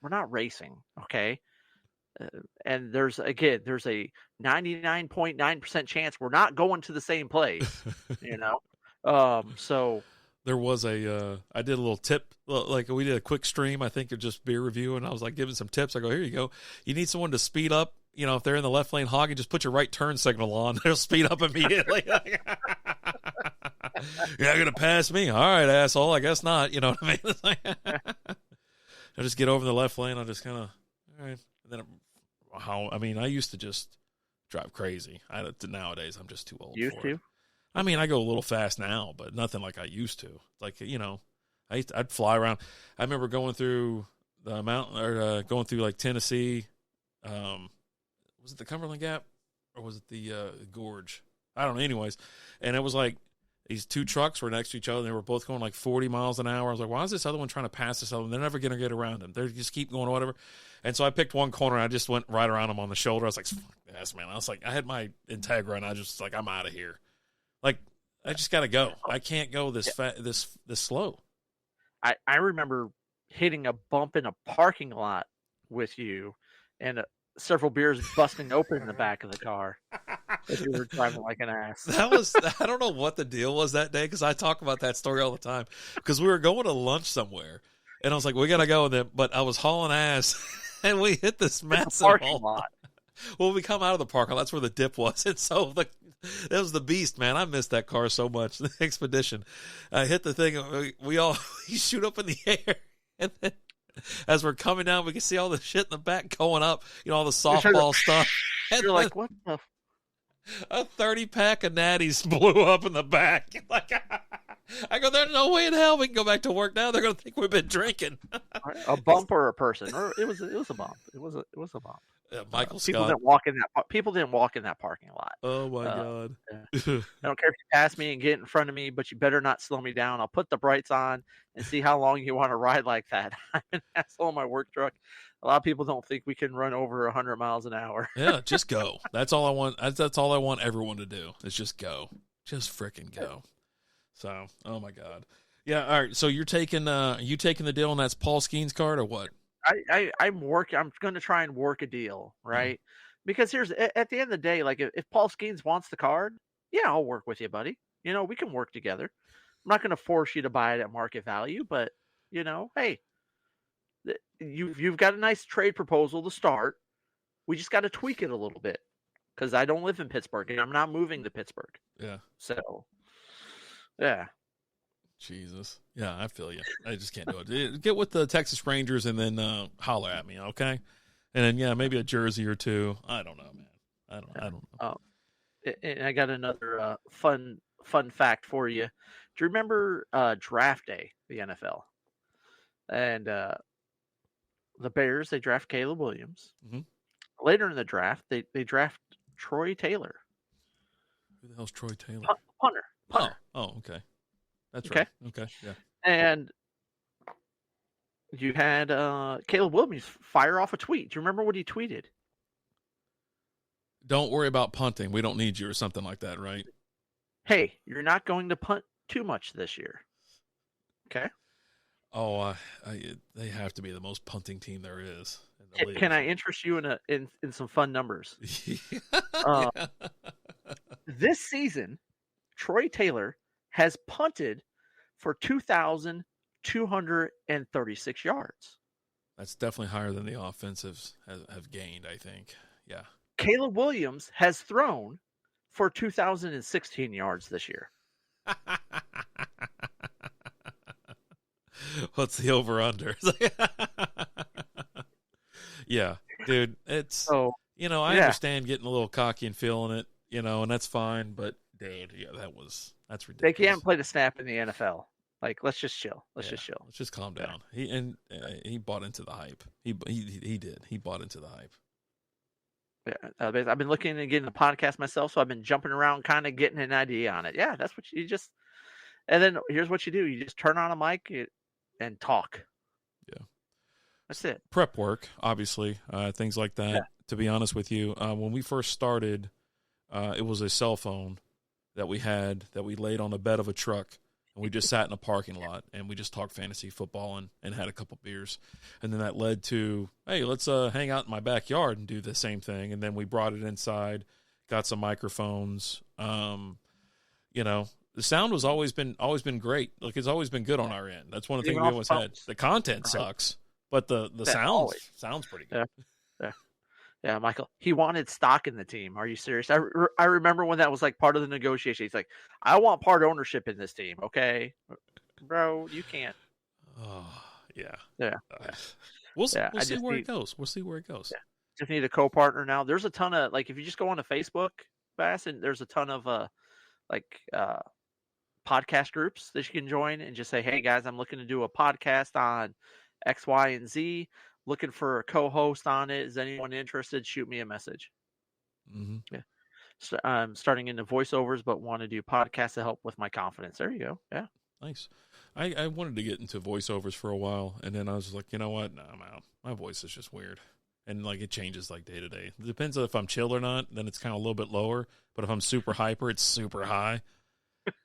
S1: not racing, okay? And there's a 99.9% chance we're not going to the same place, So
S2: there was I did a little tip, like we did a quick stream, I think, of just beer review, and I was like giving some tips. I go, here you go. You need someone to speed up, if they're in the left lane hogging, just put your right turn signal on. They'll speed up immediately. You're not going to pass me. All right, asshole. I guess not. You know what I mean? I'll just get over the left lane. I'll just kind of, all right. And then, I used to just drive crazy. Nowadays, I'm just too old for it. I go a little fast now, but nothing like I used to. Like, I'd fly around. I remember going through the mountain, or going through like Tennessee. Was it the Cumberland Gap, or was it the Gorge? I don't know. Anyways, and it was like these two trucks were next to each other, and they were both going like 40 miles an hour. I was like, why is this other one trying to pass this other one? They're never going to get around him. They just keep going or whatever. And so I picked one corner, and I just went right around him on the shoulder. I was like, yes, man. I was like, I had my Integra, and I just like, I'm out of here. Like, I just got to go. I can't go this slow.
S1: I remember hitting a bump in a parking lot with you, and several beers busting open in the back of the car as you were driving like an ass.
S2: I don't know what the deal was that day, because I talk about that story all the time, because we were going to lunch somewhere, and I was like, we got to go. But I was hauling ass, and we hit this massive
S1: parking lot.
S2: Well, we come out of the parking lot. That's where the dip was. And so that was the beast, man. I missed that car so much. The Expedition. I hit the thing. We shoot up in the air. And then as we're coming down, we can see all the shit in the back going up, all the softball stuff. And
S1: you're like, what the?
S2: A 30-pack of natties blew up in the back. Like, I go, there's no way in hell we can go back to work now. They're going to think we've been drinking.
S1: A bump or a person? Or it was a bump. It was a bump.
S2: Michael
S1: People
S2: Scott.
S1: People didn't walk in that parking lot.
S2: Oh my God!
S1: Yeah. I don't care if you pass me and get in front of me, but you better not slow me down. I'll put the brights on and see how long you want to ride like that. I'm an asshole in my work truck. A lot of people don't think we can run over 100 miles an hour.
S2: Yeah, just go. That's all I want. That's all I want everyone to do is just go. Just freaking go. So, oh my God. Yeah. All right. So you're taking the deal, and that's Paul Skeen's card, or what?
S1: I'm going to try and work a deal, right? Mm-hmm. Because at the end of the day, like if Paul Skeens wants the card, yeah, I'll work with you, buddy. We can work together. I'm not going to force you to buy it at market value, but hey, you've got a nice trade proposal to start. We just got to tweak it a little bit because I don't live in Pittsburgh and I'm not moving to Pittsburgh.
S2: Yeah.
S1: So, yeah.
S2: Jesus. Yeah, I feel you. I just can't do it. Get with the Texas Rangers and then holler at me, okay? And then, yeah, maybe a jersey or two. I don't know, man. I don't know.
S1: And I got another fun fact for you. Do you remember draft day, the NFL? And the Bears, they draft Caleb Williams. Mm-hmm. Later in the draft, they draft Troy Taylor.
S2: Who the hell's Troy Taylor?
S1: Punter.
S2: Oh, okay. That's right. Okay, yeah.
S1: And you had Caleb Williams fire off a tweet. Do you remember what he tweeted?
S2: Don't worry about punting. We don't need you, or something like that, right?
S1: Hey, you're not going to punt too much this year. Okay.
S2: Oh, they have to be the most punting team there is in the
S1: Can
S2: league.
S1: I interest you in some fun numbers?
S2: Yeah.
S1: This season, Troy Taylor has punted for 2,236 yards.
S2: That's definitely higher than the offensives have gained, I think. Yeah.
S1: Caleb Williams has thrown for 2,016 yards this year.
S2: What's the over under? Yeah, dude, it's,
S1: So,
S2: I
S1: yeah,
S2: understand getting a little cocky and feeling it, and that's fine, but dude, yeah, that's
S1: they can't
S2: ridiculous.
S1: play the snap in the NFL. Like, let's just chill. Let's
S2: Yeah,
S1: just chill.
S2: let's just calm
S1: Yeah.
S2: down. He bought into the hype. He did. He bought into the hype.
S1: Yeah, I've been looking and getting the podcast myself, so I've been jumping around, kind of getting an idea on it. Yeah, that's what you just. And then here's what you do: you just turn on a mic and talk.
S2: Yeah.
S1: That's it.
S2: Prep work, obviously, things like that.
S1: Yeah.
S2: To be honest with you, when we first started, it was a cell phone that we had that we laid on the bed of a truck, and we just sat in a parking lot and we just talked fantasy football and had a couple beers, and then that led to, hey, let's hang out in my backyard and do the same thing, and then we brought it inside, got some microphones. The sound was always been great. Like, it's always been good on our end. That's one of the things
S1: Even
S2: we
S1: off
S2: always
S1: phones.
S2: had. The content sucks, but the sounds pretty good.
S1: Yeah. Yeah, Michael. He wanted stock in the team. Are you serious? I remember when that was like part of the negotiation. He's like, I want part ownership in this team. Okay, bro, you can't.
S2: Oh, yeah.
S1: Yeah.
S2: We'll
S1: Yeah,
S2: see where it goes. We'll see where it goes.
S1: Yeah, just need a co-partner now. There's a ton of, like, if you just go on to Facebook, Bass, and there's a ton of podcast groups that you can join and just say, hey guys, I'm looking to do a podcast on X, Y, and Z. Looking for a co-host on it. Is anyone interested? Shoot me a message.
S2: Mm-hmm.
S1: Yeah. So I'm starting into voiceovers, but want to do podcasts to help with my confidence. There you go. Yeah.
S2: Nice. I wanted to get into voiceovers for a while, and then I was like, you know what? No, I'm out. My voice is just weird. And, like, it changes, like, day to day. It depends on if I'm chill or not, then it's kind of a little bit lower. But if I'm super hyper, it's super high.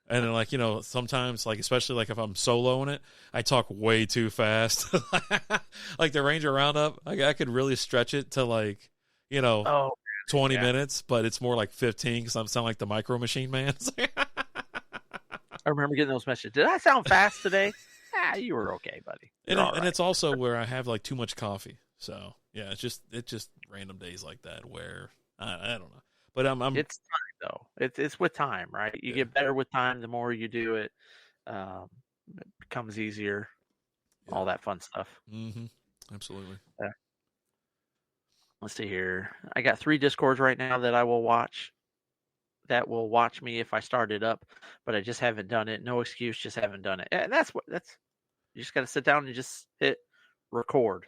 S2: And then, like, sometimes, like, especially, like, if I'm soloing it, I talk way too fast. Like, the Ranger Roundup, I could really stretch it to, like, 20 minutes, but it's more like 15 because I sound like the Micro Machine Man.
S1: I remember getting those messages. Did I sound fast today? You were okay, buddy.
S2: And it's also where I have, like, too much coffee. So, yeah, it's just random days like that where I don't know. But
S1: it's time though. It's with time, right? You get better with time. The more you do it, it becomes easier. Yeah. All that fun stuff.
S2: Mm-hmm. Absolutely.
S1: Yeah. Let's see here. I got 3 Discords right now that I will watch. That will watch me if I start it up, but I just haven't done it. No excuse, just haven't done it. And you just got to sit down and just hit record.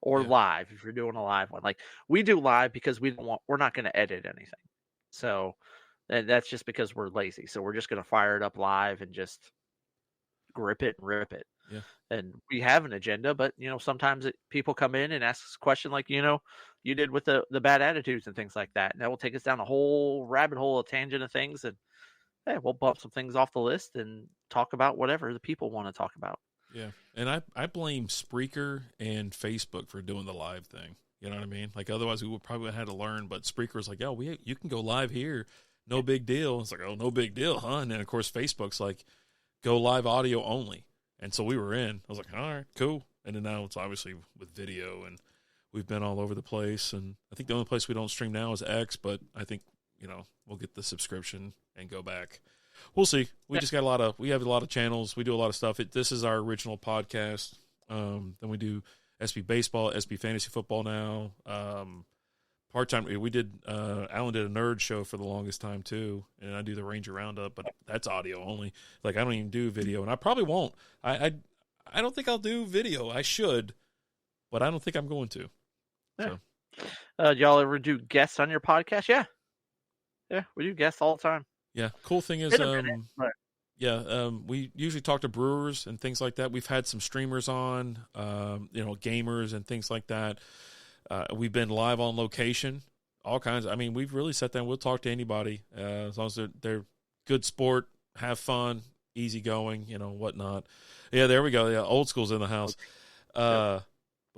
S1: Or live if you're doing a live one. Like, we do live because we're not going to edit anything. So that's just because we're lazy. So we're just going to fire it up live and just grip it and rip it.
S2: Yeah.
S1: And we have an agenda, but sometimes people come in and ask us a question like you did with the bad attitudes and things like that. And that will take us down a whole rabbit hole, a tangent of things, and hey, we'll bump some things off the list and talk about whatever the people want to talk about.
S2: Yeah, and I blame Spreaker and Facebook for doing the live thing. You know what I mean? Like, otherwise we would probably have had to learn. But Spreaker's like, you can go live here, no big deal. It's like, oh, no big deal, huh? And then of course Facebook's like, go live audio only. And so we were in. I was like, all right, cool. And then now it's obviously with video, and we've been all over the place. And I think the only place we don't stream now is X. But I think we'll get the subscription and go back. We'll see. We have a lot of channels. We do a lot of stuff. This is our original podcast. Then we do SB Baseball, SB Fantasy Football now. Part-time, we did, Alan did a nerd show for the longest time too, and I do the Ranger Roundup, but that's audio only. Like, I don't even do video, and I probably won't. I don't think I'll do video. I should, but I don't think I'm going to.
S1: Yeah. So. Do y'all ever do guests on your podcast? Yeah. Yeah, we do guests all the time.
S2: Yeah, cool thing is, we usually talk to brewers and things like that. We've had some streamers on, gamers and things like that. We've been live on location, all kinds. I mean, we've really sat down. We'll talk to anybody as long as they're good sport, have fun, easygoing, whatnot. Yeah, there we go. Yeah, old school's in the house. But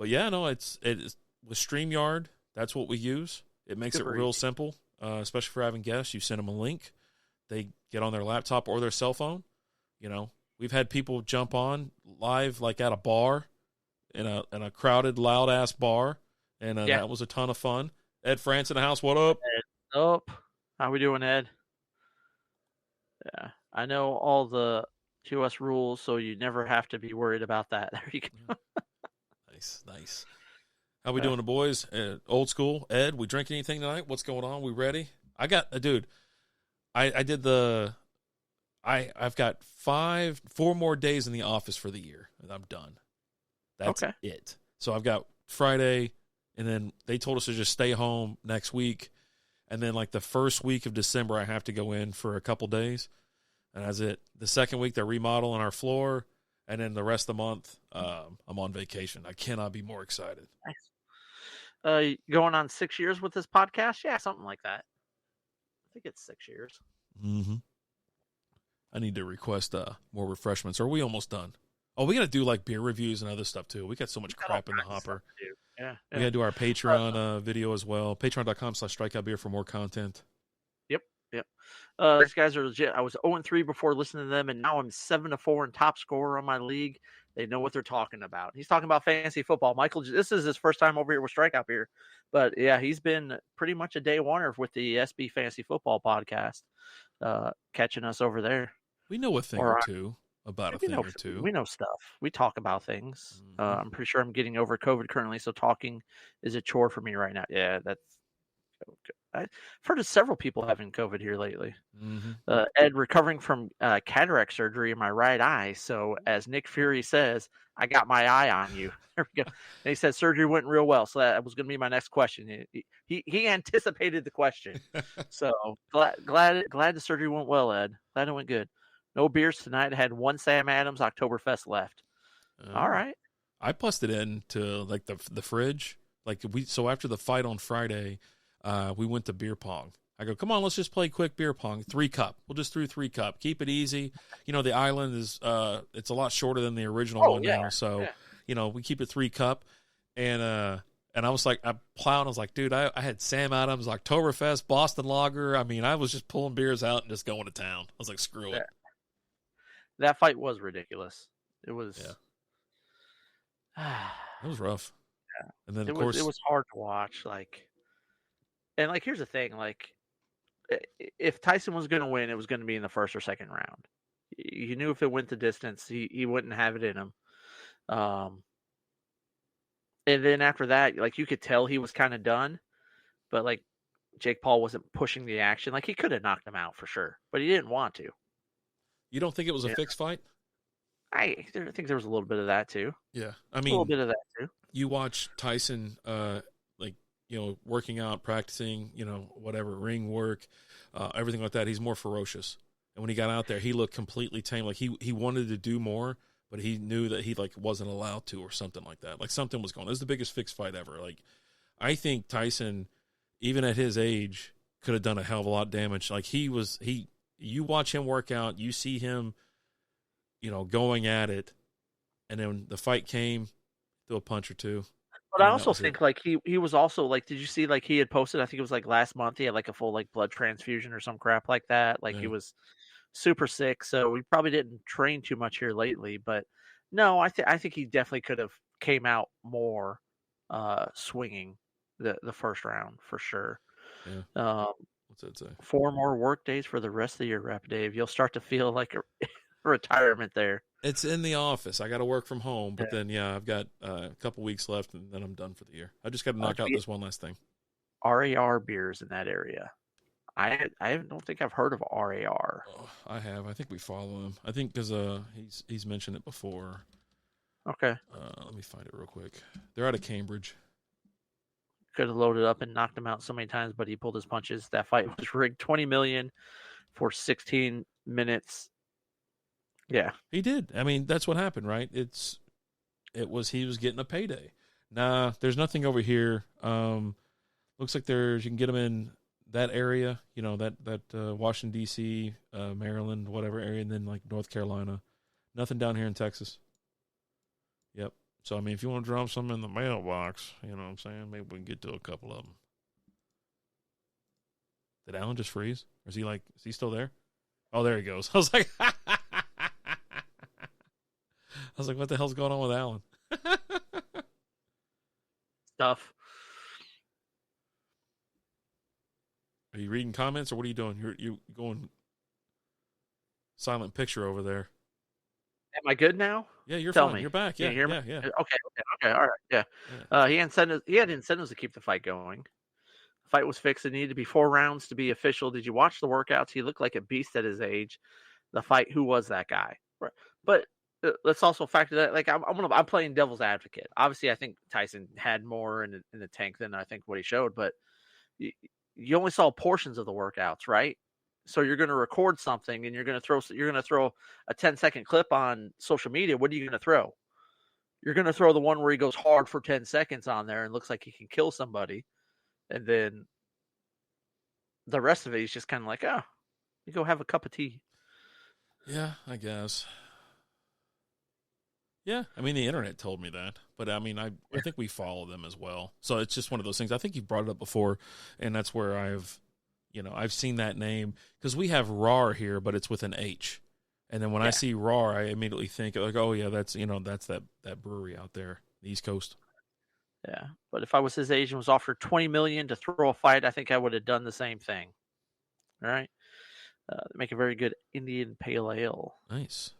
S2: yeah, no, it's with StreamYard. That's what we use. It makes it real simple, especially for having guests. You send them a link, they get on their laptop or their cell phone. We've had people jump on live like at a bar, in a crowded, loud ass bar, and that was a ton of fun. Ed France in the house. What up?
S1: Ed up. How we doing, Ed? Yeah, I know all the QS rules, so you never have to be worried about that. There you go.
S2: Nice. How we doing, the boys? Old school. Ed, we drink anything tonight? What's going on? We ready? I got a dude. I did the. I've got 4 more days in the office for the year, and I'm done. That's it. So I've got Friday, and then they told us to just stay home next week, and then like the first week of December, I have to go in for a couple days, and that's it. The second week, they're remodeling our floor, and then the rest of the month, I'm on vacation. I cannot be more excited.
S1: Nice. Going on 6 years with this podcast? Yeah, something like that. I think it's 6 years.
S2: Mm-hmm. I need to request more refreshments. Are we almost done? Oh, we got to do like beer reviews and other stuff too. We got so much crap in the hopper.
S1: Yeah.
S2: We got to do our Patreon video as well. Patreon.com/strikeoutbeer for more content.
S1: Yep. These guys are legit. I was 0-3 before listening to them, and now I'm 7-4 in top scorer on my league. They know what they're talking about. He's talking about fantasy football. Michael, this is his first time over here with Strikeout Beer. But yeah, he's been pretty much a day oneer with the SB Fantasy Football podcast, catching us over there.
S2: We know a thing or two about a thing or two.
S1: We know stuff. We talk about things. Mm-hmm. I'm pretty sure I'm getting over COVID currently, so talking is a chore for me right now. Yeah, that's. I've heard of several people having COVID here lately.
S2: Mm-hmm.
S1: Ed recovering from cataract surgery in my right eye. So as Nick Fury says, I got my eye on you. There we go. And he said surgery went real well. So that was going to be my next question. He anticipated the question. So glad the surgery went well, Ed. Glad it went good. No beers tonight. I had one Sam Adams Oktoberfest left. All right.
S2: I plussed it into like the fridge. Like so after the fight on Friday, we went to beer pong. I go, come on, let's just play quick beer pong. 3-cup. We'll just do 3-cup. Keep it easy. The island is it's a lot shorter than the original one now. So, we keep it 3-cup. And I was like, I plowed. I was like, dude, I had Sam Adams, Oktoberfest, Boston Lager. I mean, I was just pulling beers out and just going to town. I was like, screw it.
S1: That fight was ridiculous. It was.
S2: Yeah. It was rough.
S1: Yeah.
S2: And then,
S1: it was hard to watch. And here's the thing, if Tyson was going to win, it was going to be in the first or second round. You knew if it went the distance, he wouldn't have it in him. And then after that, you could tell he was kind of done, but Jake Paul wasn't pushing the action. He could have knocked him out for sure, but he didn't want to.
S2: You don't think it was a fixed fight?
S1: I think there was a little bit of that too.
S2: Yeah, I mean,
S1: a little bit of that too.
S2: You watch Tyson, working out, practicing, whatever, ring work, everything like that. He's more ferocious. And when he got out there, he looked completely tame. He wanted to do more, but he knew that he wasn't allowed to or something like that. Something was going on. It was the biggest fixed fight ever. I think Tyson, even at his age, could have done a hell of a lot of damage. You watch him work out, you see him, going at it, and then the fight came, threw a punch or two.
S1: But I also think he was also did you see he had posted, I think it was last month, he had a full blood transfusion or some crap like that. He was super sick, so we probably didn't train too much here lately. But no, I think he definitely could have came out more swinging the first round for sure.
S2: Yeah. What's that say?
S1: 4 more work days for the rest of the year, Rep Dave. You'll start to feel like a retirement there.
S2: It's in the office. I got to work from home, but then I've got a couple weeks left, and then I'm done for the year. I just got to knock out this one last thing.
S1: RAR beers in that area. I don't think I've heard of RAR.
S2: Oh, I have. I think we follow him. I think because he's mentioned it before.
S1: Okay.
S2: Let me find it real quick. They're out of Cambridge.
S1: Could have loaded up and knocked him out so many times, but he pulled his punches. That fight was rigged. $20 million for 16 minutes. Yeah,
S2: he did. I mean, that's what happened, right? He was getting a payday. Nah, there's nothing over here. Looks like you can get them in that area, that Washington D.C., Maryland, whatever area, and then like North Carolina. Nothing down here in Texas. Yep. So I mean, if you want to drop some in the mailbox, you know what I'm saying? Maybe we can get to a couple of them. Did Alan just freeze? Or is he still there? Oh, there he goes. I was like, what the hell's going on with Alan?
S1: Stuff.
S2: Are you reading comments or what are you doing? You going silent picture over there.
S1: Am I good now?
S2: Yeah, you're
S1: Tell
S2: fine.
S1: me.
S2: You're back.
S1: Can
S2: Yeah,
S1: you hear me?
S2: yeah.
S1: Okay. All right. Yeah. He had incentives to keep the fight going. The fight was fixed. It needed to be 4 rounds to be official. Did you watch the workouts? He looked like a beast at his age. The fight, who was that guy? Right. But let's also factor that. Like I'm playing devil's advocate. Obviously, I think Tyson had more in the tank than I think what he showed. But you only saw portions of the workouts, right? So you're going to record something and you're going to throw a 10-second clip on social media. What are you going to throw? You're going to throw the one where he goes hard for 10 seconds on there and looks like he can kill somebody. And then the rest of it, he's just kind of like, oh, you go have a cup of tea.
S2: Yeah, I guess. Yeah, I mean, the internet told me that. But, I mean, I think we follow them as well. So it's just one of those things. I think you brought it up before, and that's where I've seen that name. Because we have RAR here, but it's with an H. And then when I see RAR, I immediately think, like, oh, yeah, that's that brewery out there, the East Coast.
S1: Yeah, but if I was his age and was offered $20 million to throw a fight, I think I would have done the same thing. All right? Make a very good Indian Pale Ale.
S2: Nice.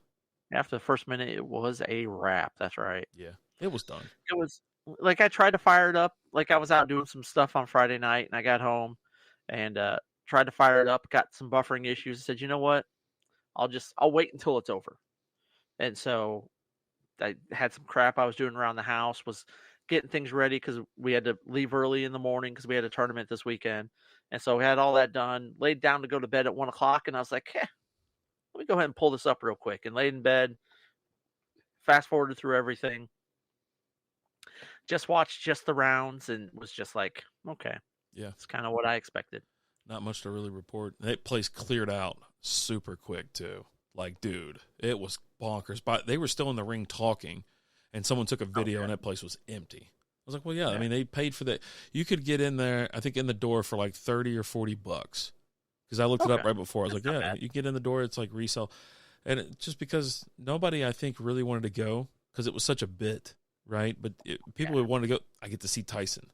S1: After the first minute, it was a wrap. That's right.
S2: Yeah, it was done.
S1: It was like I tried to fire it up. Like I was out doing some stuff on Friday night, and I got home and tried to fire it up. Got some buffering issues. I said, you know what? I'll wait until it's over. And so I had some crap I was doing around the house. Was getting things ready because we had to leave early in the morning because we had a tournament this weekend. And so we had all that done. Laid down to go to bed at 1 o'clock, and I was like, let me go ahead and pull this up real quick. And laid in bed, fast forwarded through everything. Just watched just the rounds and was just like, okay.
S2: Yeah.
S1: It's kind of what I expected.
S2: Not much to really report. That place cleared out super quick, too. Like, dude, it was bonkers. But they were still in the ring talking, and someone took a video, and that place was empty. I was like, well, yeah, I mean, they paid for that. You could get in there, I think, in the door for like $30 or $40. Because I looked it up right before. I was like, yeah, you get in the door, it's like resale. And just because nobody, I think, really wanted to go because it was such a bit, right? But people would want to go. I get to see Tyson.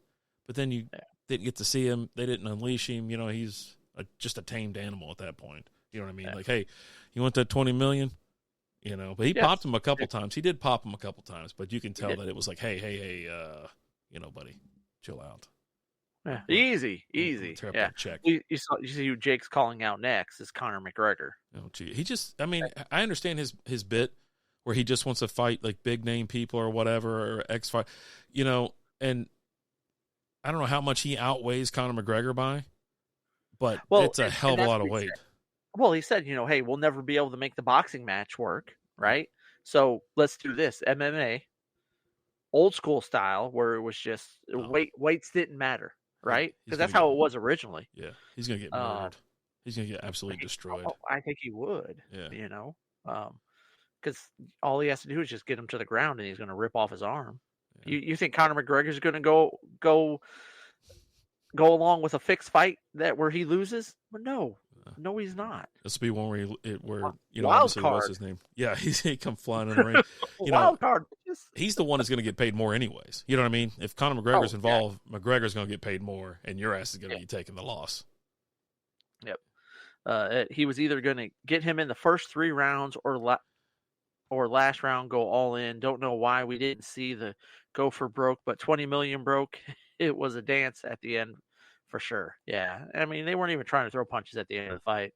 S2: But then you didn't get to see him. They didn't unleash him. You know, he's just a tamed animal at that point. You know what I mean? Like, hey, you want that $20 million? You know, but he popped him a couple times. He did pop him a couple times, but you can tell that it was like, hey, buddy, chill out.
S1: Yeah. Easy. Yeah.
S2: Check.
S1: You see who Jake's calling out next is Conor McGregor.
S2: Oh, gee. He just, I mean, I understand his bit where he just wants to fight like big name people or whatever, or X fight, and I don't know how much he outweighs Conor McGregor by, but it's a hell of a lot of weight.
S1: Well, he said, hey, we'll never be able to make the boxing match work, right? So let's do this MMA, old school style, where it was just weights didn't matter, right? Because that's how it was originally.
S2: Yeah, he's gonna get murdered. He's gonna get absolutely destroyed.
S1: I think he would. Yeah, because all he has to do is just get him to the ground, and he's going to rip off his arm. Yeah. You think Conor McGregor is going to go along with a fixed fight where he loses? Well, no, he's not.
S2: This will be one where obviously what's his name? Yeah, he come flying in the ring. Wild card. He's the one that's going to get paid more anyways. You know what I mean? If Conor McGregor's involved, McGregor's going to get paid more, and your ass is going to be taking the loss.
S1: Yep. He was either going to get him in the first 3 rounds or last round go all in. Don't know why we didn't see the go for broke, but 20 million broke. It was a dance at the end. For sure. Yeah. I mean, they weren't even trying to throw punches at the end of the fight.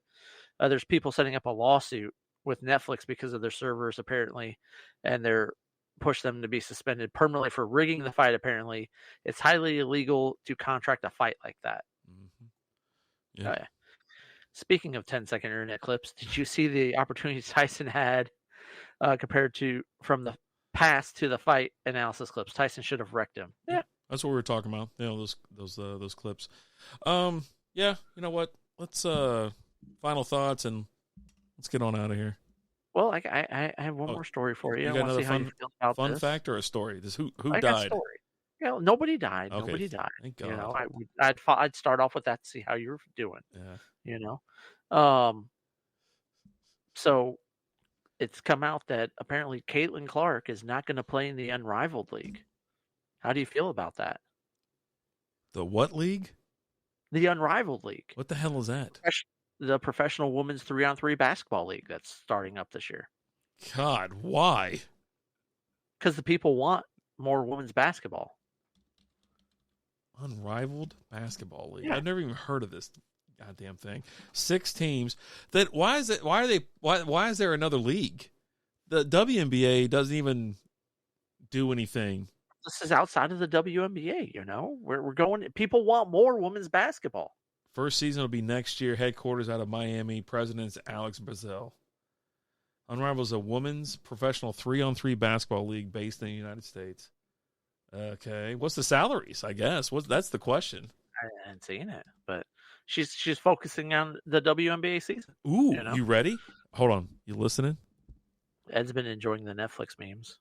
S1: There's people setting up a lawsuit with Netflix because of their servers, apparently, and they're pushed them to be suspended permanently for rigging the fight, apparently. It's highly illegal to contract a fight like that. Mm-hmm. Yeah. Speaking of 10-second internet clips, did you see the opportunities Tyson had compared to from the past to the fight analysis clips? Tyson should have wrecked him. Yeah.
S2: That's what we were talking about. Those clips. Yeah, you know what? Let's final thoughts and let's get on out of here.
S1: Well, I have one
S2: Oh,
S1: more story for you.
S2: you
S1: I
S2: got
S1: want to
S2: another
S1: see how you feel about
S2: fun
S1: this.
S2: fact or a story? Just who
S1: I got
S2: died?
S1: story. Nobody died.
S2: Okay,
S1: Nobody died.
S2: thank
S1: You know,
S2: God.
S1: I'd start off with that to see how you're doing.
S2: Yeah.
S1: You know, so it's come out that apparently Caitlin Clark is not going to play in the Unrivaled League. How do you feel about that?
S2: The what league?
S1: The Unrivaled League,
S2: What the hell is that?
S1: the professional women's 3-on-3 basketball league that's starting up this year.
S2: God, why?
S1: Because the people want more women's basketball.
S2: Unrivaled basketball league.
S1: Yeah,
S2: I've never even heard of this goddamn thing. 6 teams. That why is it? Why are they? Why is there another league? The WNBA doesn't even do anything.
S1: this is outside of the WNBA. We're going. People want more women's basketball.
S2: First season will be next year. Headquarters out of Miami. President's Alex Brazil. Unrivaled is a women's professional 3-on-3 basketball league based in the United States. Okay, what's the salaries? I guess that's the question.
S1: I hadn't seen it, but she's focusing on the WNBA season.
S2: Ooh, you ready? Hold on, you listening?
S1: Ed's been enjoying the Netflix memes.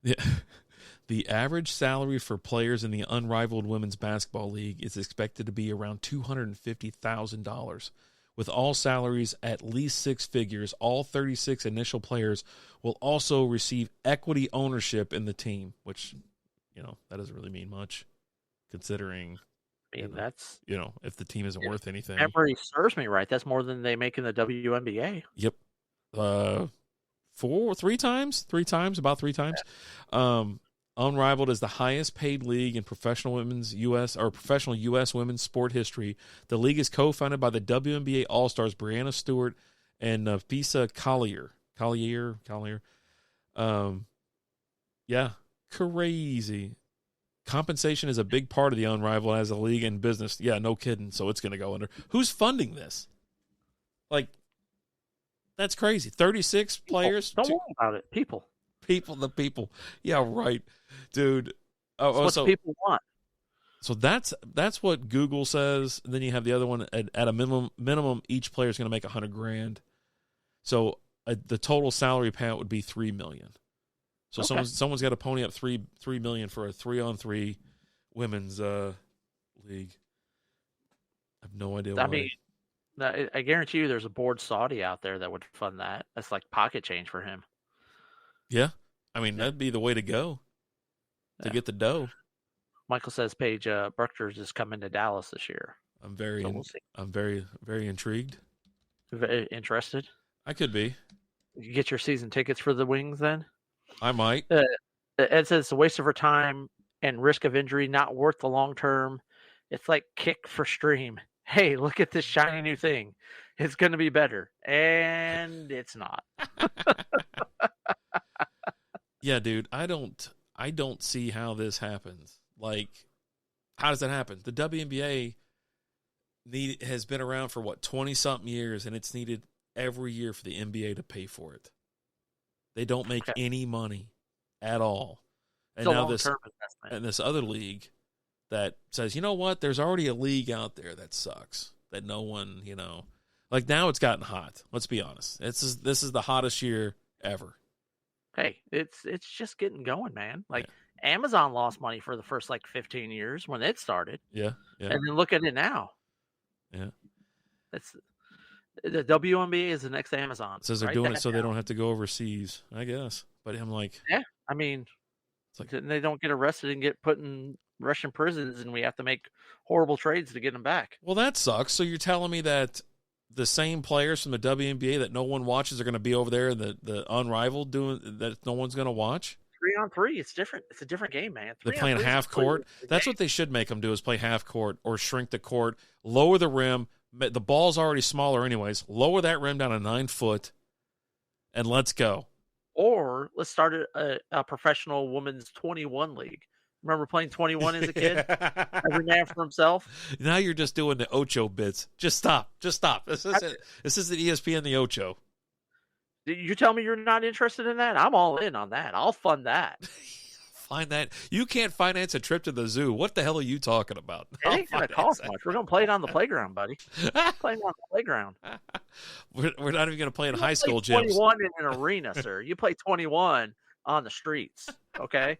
S2: Yeah. The average salary for players in the Unrivaled Women's Basketball League is expected to be around $250,000. With all salaries at least 6 figures, all 36 initial players will also receive equity ownership in the team, which, that doesn't really mean much considering,
S1: That's,
S2: if the team isn't worth anything.
S1: Memory serves me right. That's more than they make in the WNBA.
S2: Yep. Three times, about 3 times. Yeah. Unrivaled is the highest paid league in professional U.S. women's sport history. The league is co-founded by the WNBA All-Stars Brianna Stewart and Pisa Collier. Yeah, crazy. Compensation is a big part of the Unrivaled as a league and business. Yeah, no kidding. So it's going to go under. Who's funding this? That's crazy. 36 players.
S1: Don't worry about it. People.
S2: The people. Yeah, right, dude.
S1: What people want.
S2: So that's what Google says. And then you have the other one at a minimum. Each player is going to make $100,000. So the total salary payout would be $3 million. So okay. someone's got to pony up $3 million for a 3-on-3 women's league. I have no idea.
S1: I guarantee you, there's a bored Saudi out there that would fund that. That's like pocket change for him.
S2: Yeah, that'd be the way to go to get the dough.
S1: Michael says Paige Bruckner's is coming to Dallas this year.
S2: I'm very, very intrigued.
S1: Very interested.
S2: I could be.
S1: You get your season tickets for the Wings then?
S2: I might.
S1: Ed says it's a waste of her time and risk of injury, not worth the long term. It's like kick for stream. Hey, look at this shiny new thing. It's going to be better. And it's not.
S2: Yeah, dude, I don't see how this happens. How does that happen? The WNBA has been around for 20-something years, and it's needed every year for the NBA to pay for it. They don't make any money at all. And now this other league that says, you know what? There's already a league out there that sucks. That no one, now it's gotten hot. Let's be honest. This is the hottest year ever.
S1: Hey, it's just getting going, man. Amazon lost money for the first 15 years when it started.
S2: Yeah.
S1: And then look at it now.
S2: Yeah.
S1: The WNBA is the next Amazon.
S2: It says they're doing it so they don't have to go overseas, I guess. But I'm like,
S1: yeah, they don't get arrested and get put in Russian prisons, and we have to make horrible trades to get them back.
S2: Well, that sucks. So you're telling me that the same players from the WNBA that no one watches are going to be over there in the Unrivaled doing that no one's going to watch?
S1: 3-on-3, it's different. It's a different game, man.
S2: They're playing half court. That's what they should make them do, is play half court or shrink the court, lower the rim. The ball's already smaller anyways. Lower that rim down to 9 foot, and let's go.
S1: Or let's start a professional women's 21 league. Remember playing 21 as a kid? Every man for himself?
S2: Now you're just doing the Ocho bits. Just stop. This isn't ESPN the Ocho.
S1: You tell me you're not interested in that? I'm all in on that. I'll fund that.
S2: find that. You can't finance a trip to the zoo. What the hell are you talking about?
S1: It ain't going to cost much. We're going to play it on the playground, buddy. Playing on the playground.
S2: We're not even going to play in
S1: You
S2: high
S1: don't play
S2: school gyms.
S1: 21 in an arena, sir. You play 21 on the streets. Okay.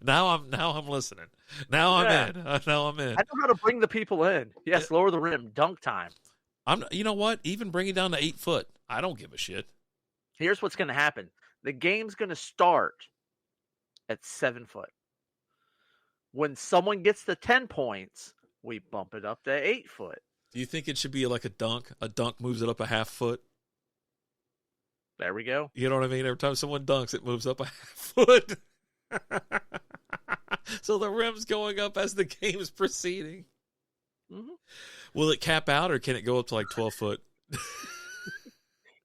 S2: Now I'm listening. Now I'm in. Now I'm in.
S1: I know how to bring the people in. Yes, lower the rim, dunk time.
S2: You know what? Even bring it down to 8 foot. I don't give a shit.
S1: Here's what's going to happen. The game's going to start at 7 foot. When someone gets to 10 points, we bump it up to 8 foot.
S2: Do you think it should be like a dunk? A dunk moves it up a half foot.
S1: There we go.
S2: You know what I mean? Every time someone dunks, it moves up a half foot. So the rim's going up as the game's proceeding.
S1: Mm-hmm.
S2: Will it cap out, or can it go up to like 12 foot?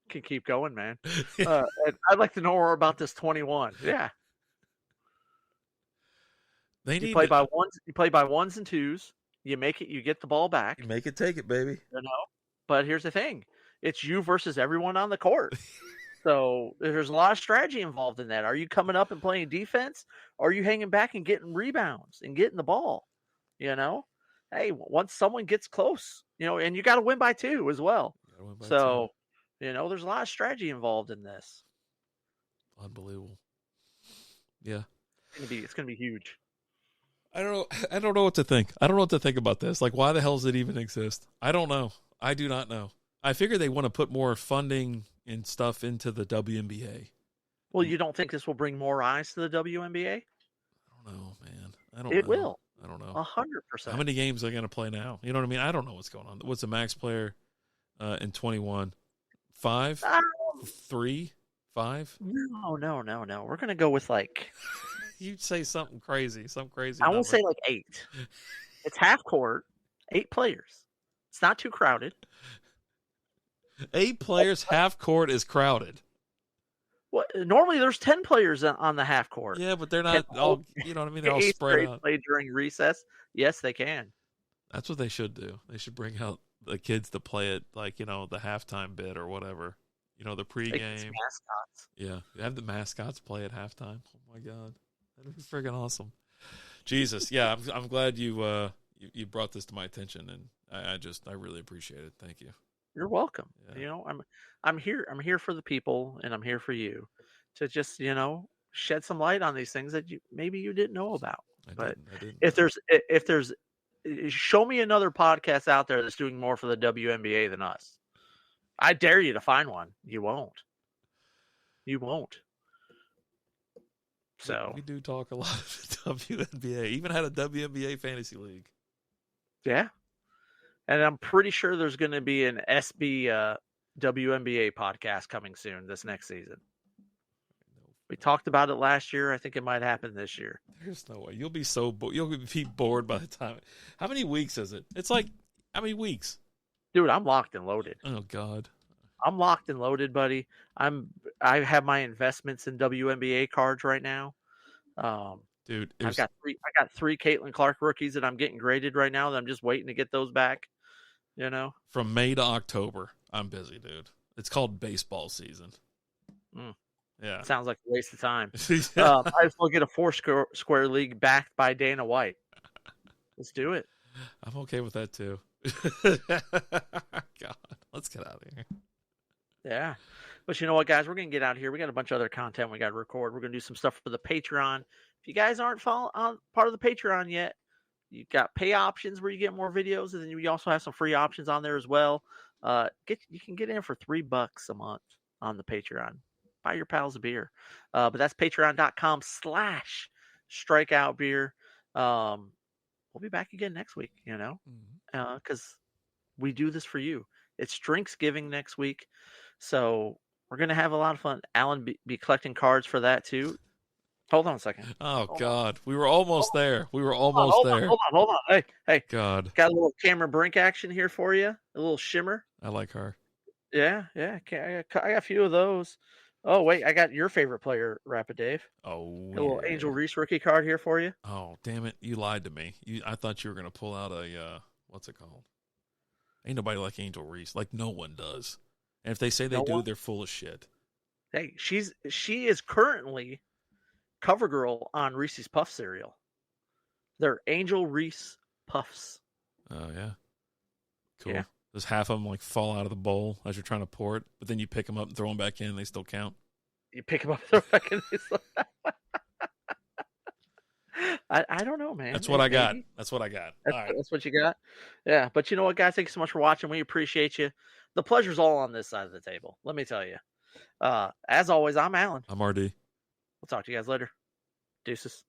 S1: Can keep going, man. And I'd like to know more about this 21. Yeah. You play by ones and twos. You make it. You get the ball back.
S2: You make it, take it, baby.
S1: You know. But here's the thing: it's you versus everyone on the court. So there's a lot of strategy involved in that. Are you coming up and playing defense, or are you hanging back and getting rebounds and getting the ball? You know, hey, once someone gets close, and you got to win by 2 as well. So, there's a lot of strategy involved in this.
S2: Unbelievable. Yeah,
S1: it's gonna be huge.
S2: I don't know what to think. I don't know what to think about this. Like, why the hell does it even exist? I don't know. I do not know. I figure they want to put more funding and stuff into the WNBA.
S1: Well, you don't think this will bring more eyes to the WNBA?
S2: I don't know, man.
S1: It will.
S2: I don't know.
S1: 100%.
S2: How many games are they going to play now? You know what I mean? I don't know what's going on. What's the max player in 21? 5? 3? 5?
S1: No. We're going to go with like...
S2: You'd say something crazy. Some crazy
S1: I
S2: number.
S1: will say like 8. It's half court, 8 players. It's not too crowded.
S2: 8 players, half court is crowded.
S1: Well, normally there's 10 players on the half court.
S2: Yeah, but they're not all, you know what I mean? They're all spread out.
S1: Play during recess. Yes, they can.
S2: That's what they should do. They should bring out the kids to play it, like, the halftime bit or whatever. The pregame.
S1: Mascots.
S2: Yeah, have the mascots play at halftime. Oh my God, that'd be friggin' awesome. Jesus, yeah, I'm glad you brought this to my attention, and I really appreciate it. Thank you.
S1: You're welcome.
S2: Yeah.
S1: I'm here for the people, and I'm here for you to just shed some light on these things that maybe you didn't know about. I didn't. If there's show me another podcast out there that's doing more for the WNBA than us. I dare you to find one. You won't. So
S2: we do talk a lot of WNBA. Even had a WNBA fantasy league.
S1: Yeah. And I'm pretty sure there's going to be an SB WNBA podcast coming soon this next season. We talked about it last year. I think it might happen this year.
S2: There's no way. You'll be you'll be bored by the time. How many weeks is it? It's like, how many weeks?
S1: Dude, I'm locked and loaded.
S2: Oh God.
S1: I'm locked and loaded, buddy. I have my investments in WNBA cards right now.
S2: Dude,
S1: I got 3 Caitlin Clark rookies that I'm getting graded right now that I'm just waiting to get those back.
S2: From May to October, I'm busy, dude. It's called baseball season. Yeah,
S1: sounds like a waste of time. I just want to get a 4 square league backed by Dana White. Let's do it.
S2: I'm okay with that too. God, let's get out of here.
S1: Yeah. But you know what, guys? We're going to get out of here. We got a bunch of other content we got to record. We're going to do some stuff for the Patreon. If you guys aren't part of the Patreon yet, you've got pay options where you get more videos, and then we also have some free options on there as well. You can get in for $3 a month on the Patreon. Buy your pals a beer. But that's patreon.com/strikeoutbeer. We'll be back again next week, because we do this for you. It's Drinksgiving next week. So we're going to have a lot of fun. Alan be collecting cards for that too. Hold on a second.
S2: Oh, God. We were almost there. We were almost there.
S1: Hold on. Hey.
S2: God.
S1: Got a little Cameron Brink action here for you. A little shimmer.
S2: I like her.
S1: Yeah. I got a few of those. Oh, wait. I got your favorite player, Rapid Dave.
S2: Oh,
S1: a little Angel Reese rookie card here for you.
S2: Oh, damn it. You lied to me. I thought you were going to pull out a, what's it called? Ain't nobody like Angel Reese. Like, no one does. And if they say they do, they're full of shit.
S1: Hey, she is currently CoverGirl on Reese's Puff cereal. They're Angel Reese Puffs.
S2: Oh yeah, cool.
S1: Yeah.
S2: Does half of them like fall out of the bowl as you're trying to pour it, but then you pick them up and throw them back in, and they still count?
S1: You pick them up, throw back in. I don't know, man.
S2: That's what I got.
S1: Maybe.
S2: That's what I got.
S1: That's,
S2: All right.
S1: that's what you got. Yeah, but you know what, guys? Thank you so much for watching. We appreciate you. The pleasure's all on this side of the table. Let me tell you. As always, I'm Alan.
S2: I'm RD.
S1: We'll talk to you guys later. Deuces.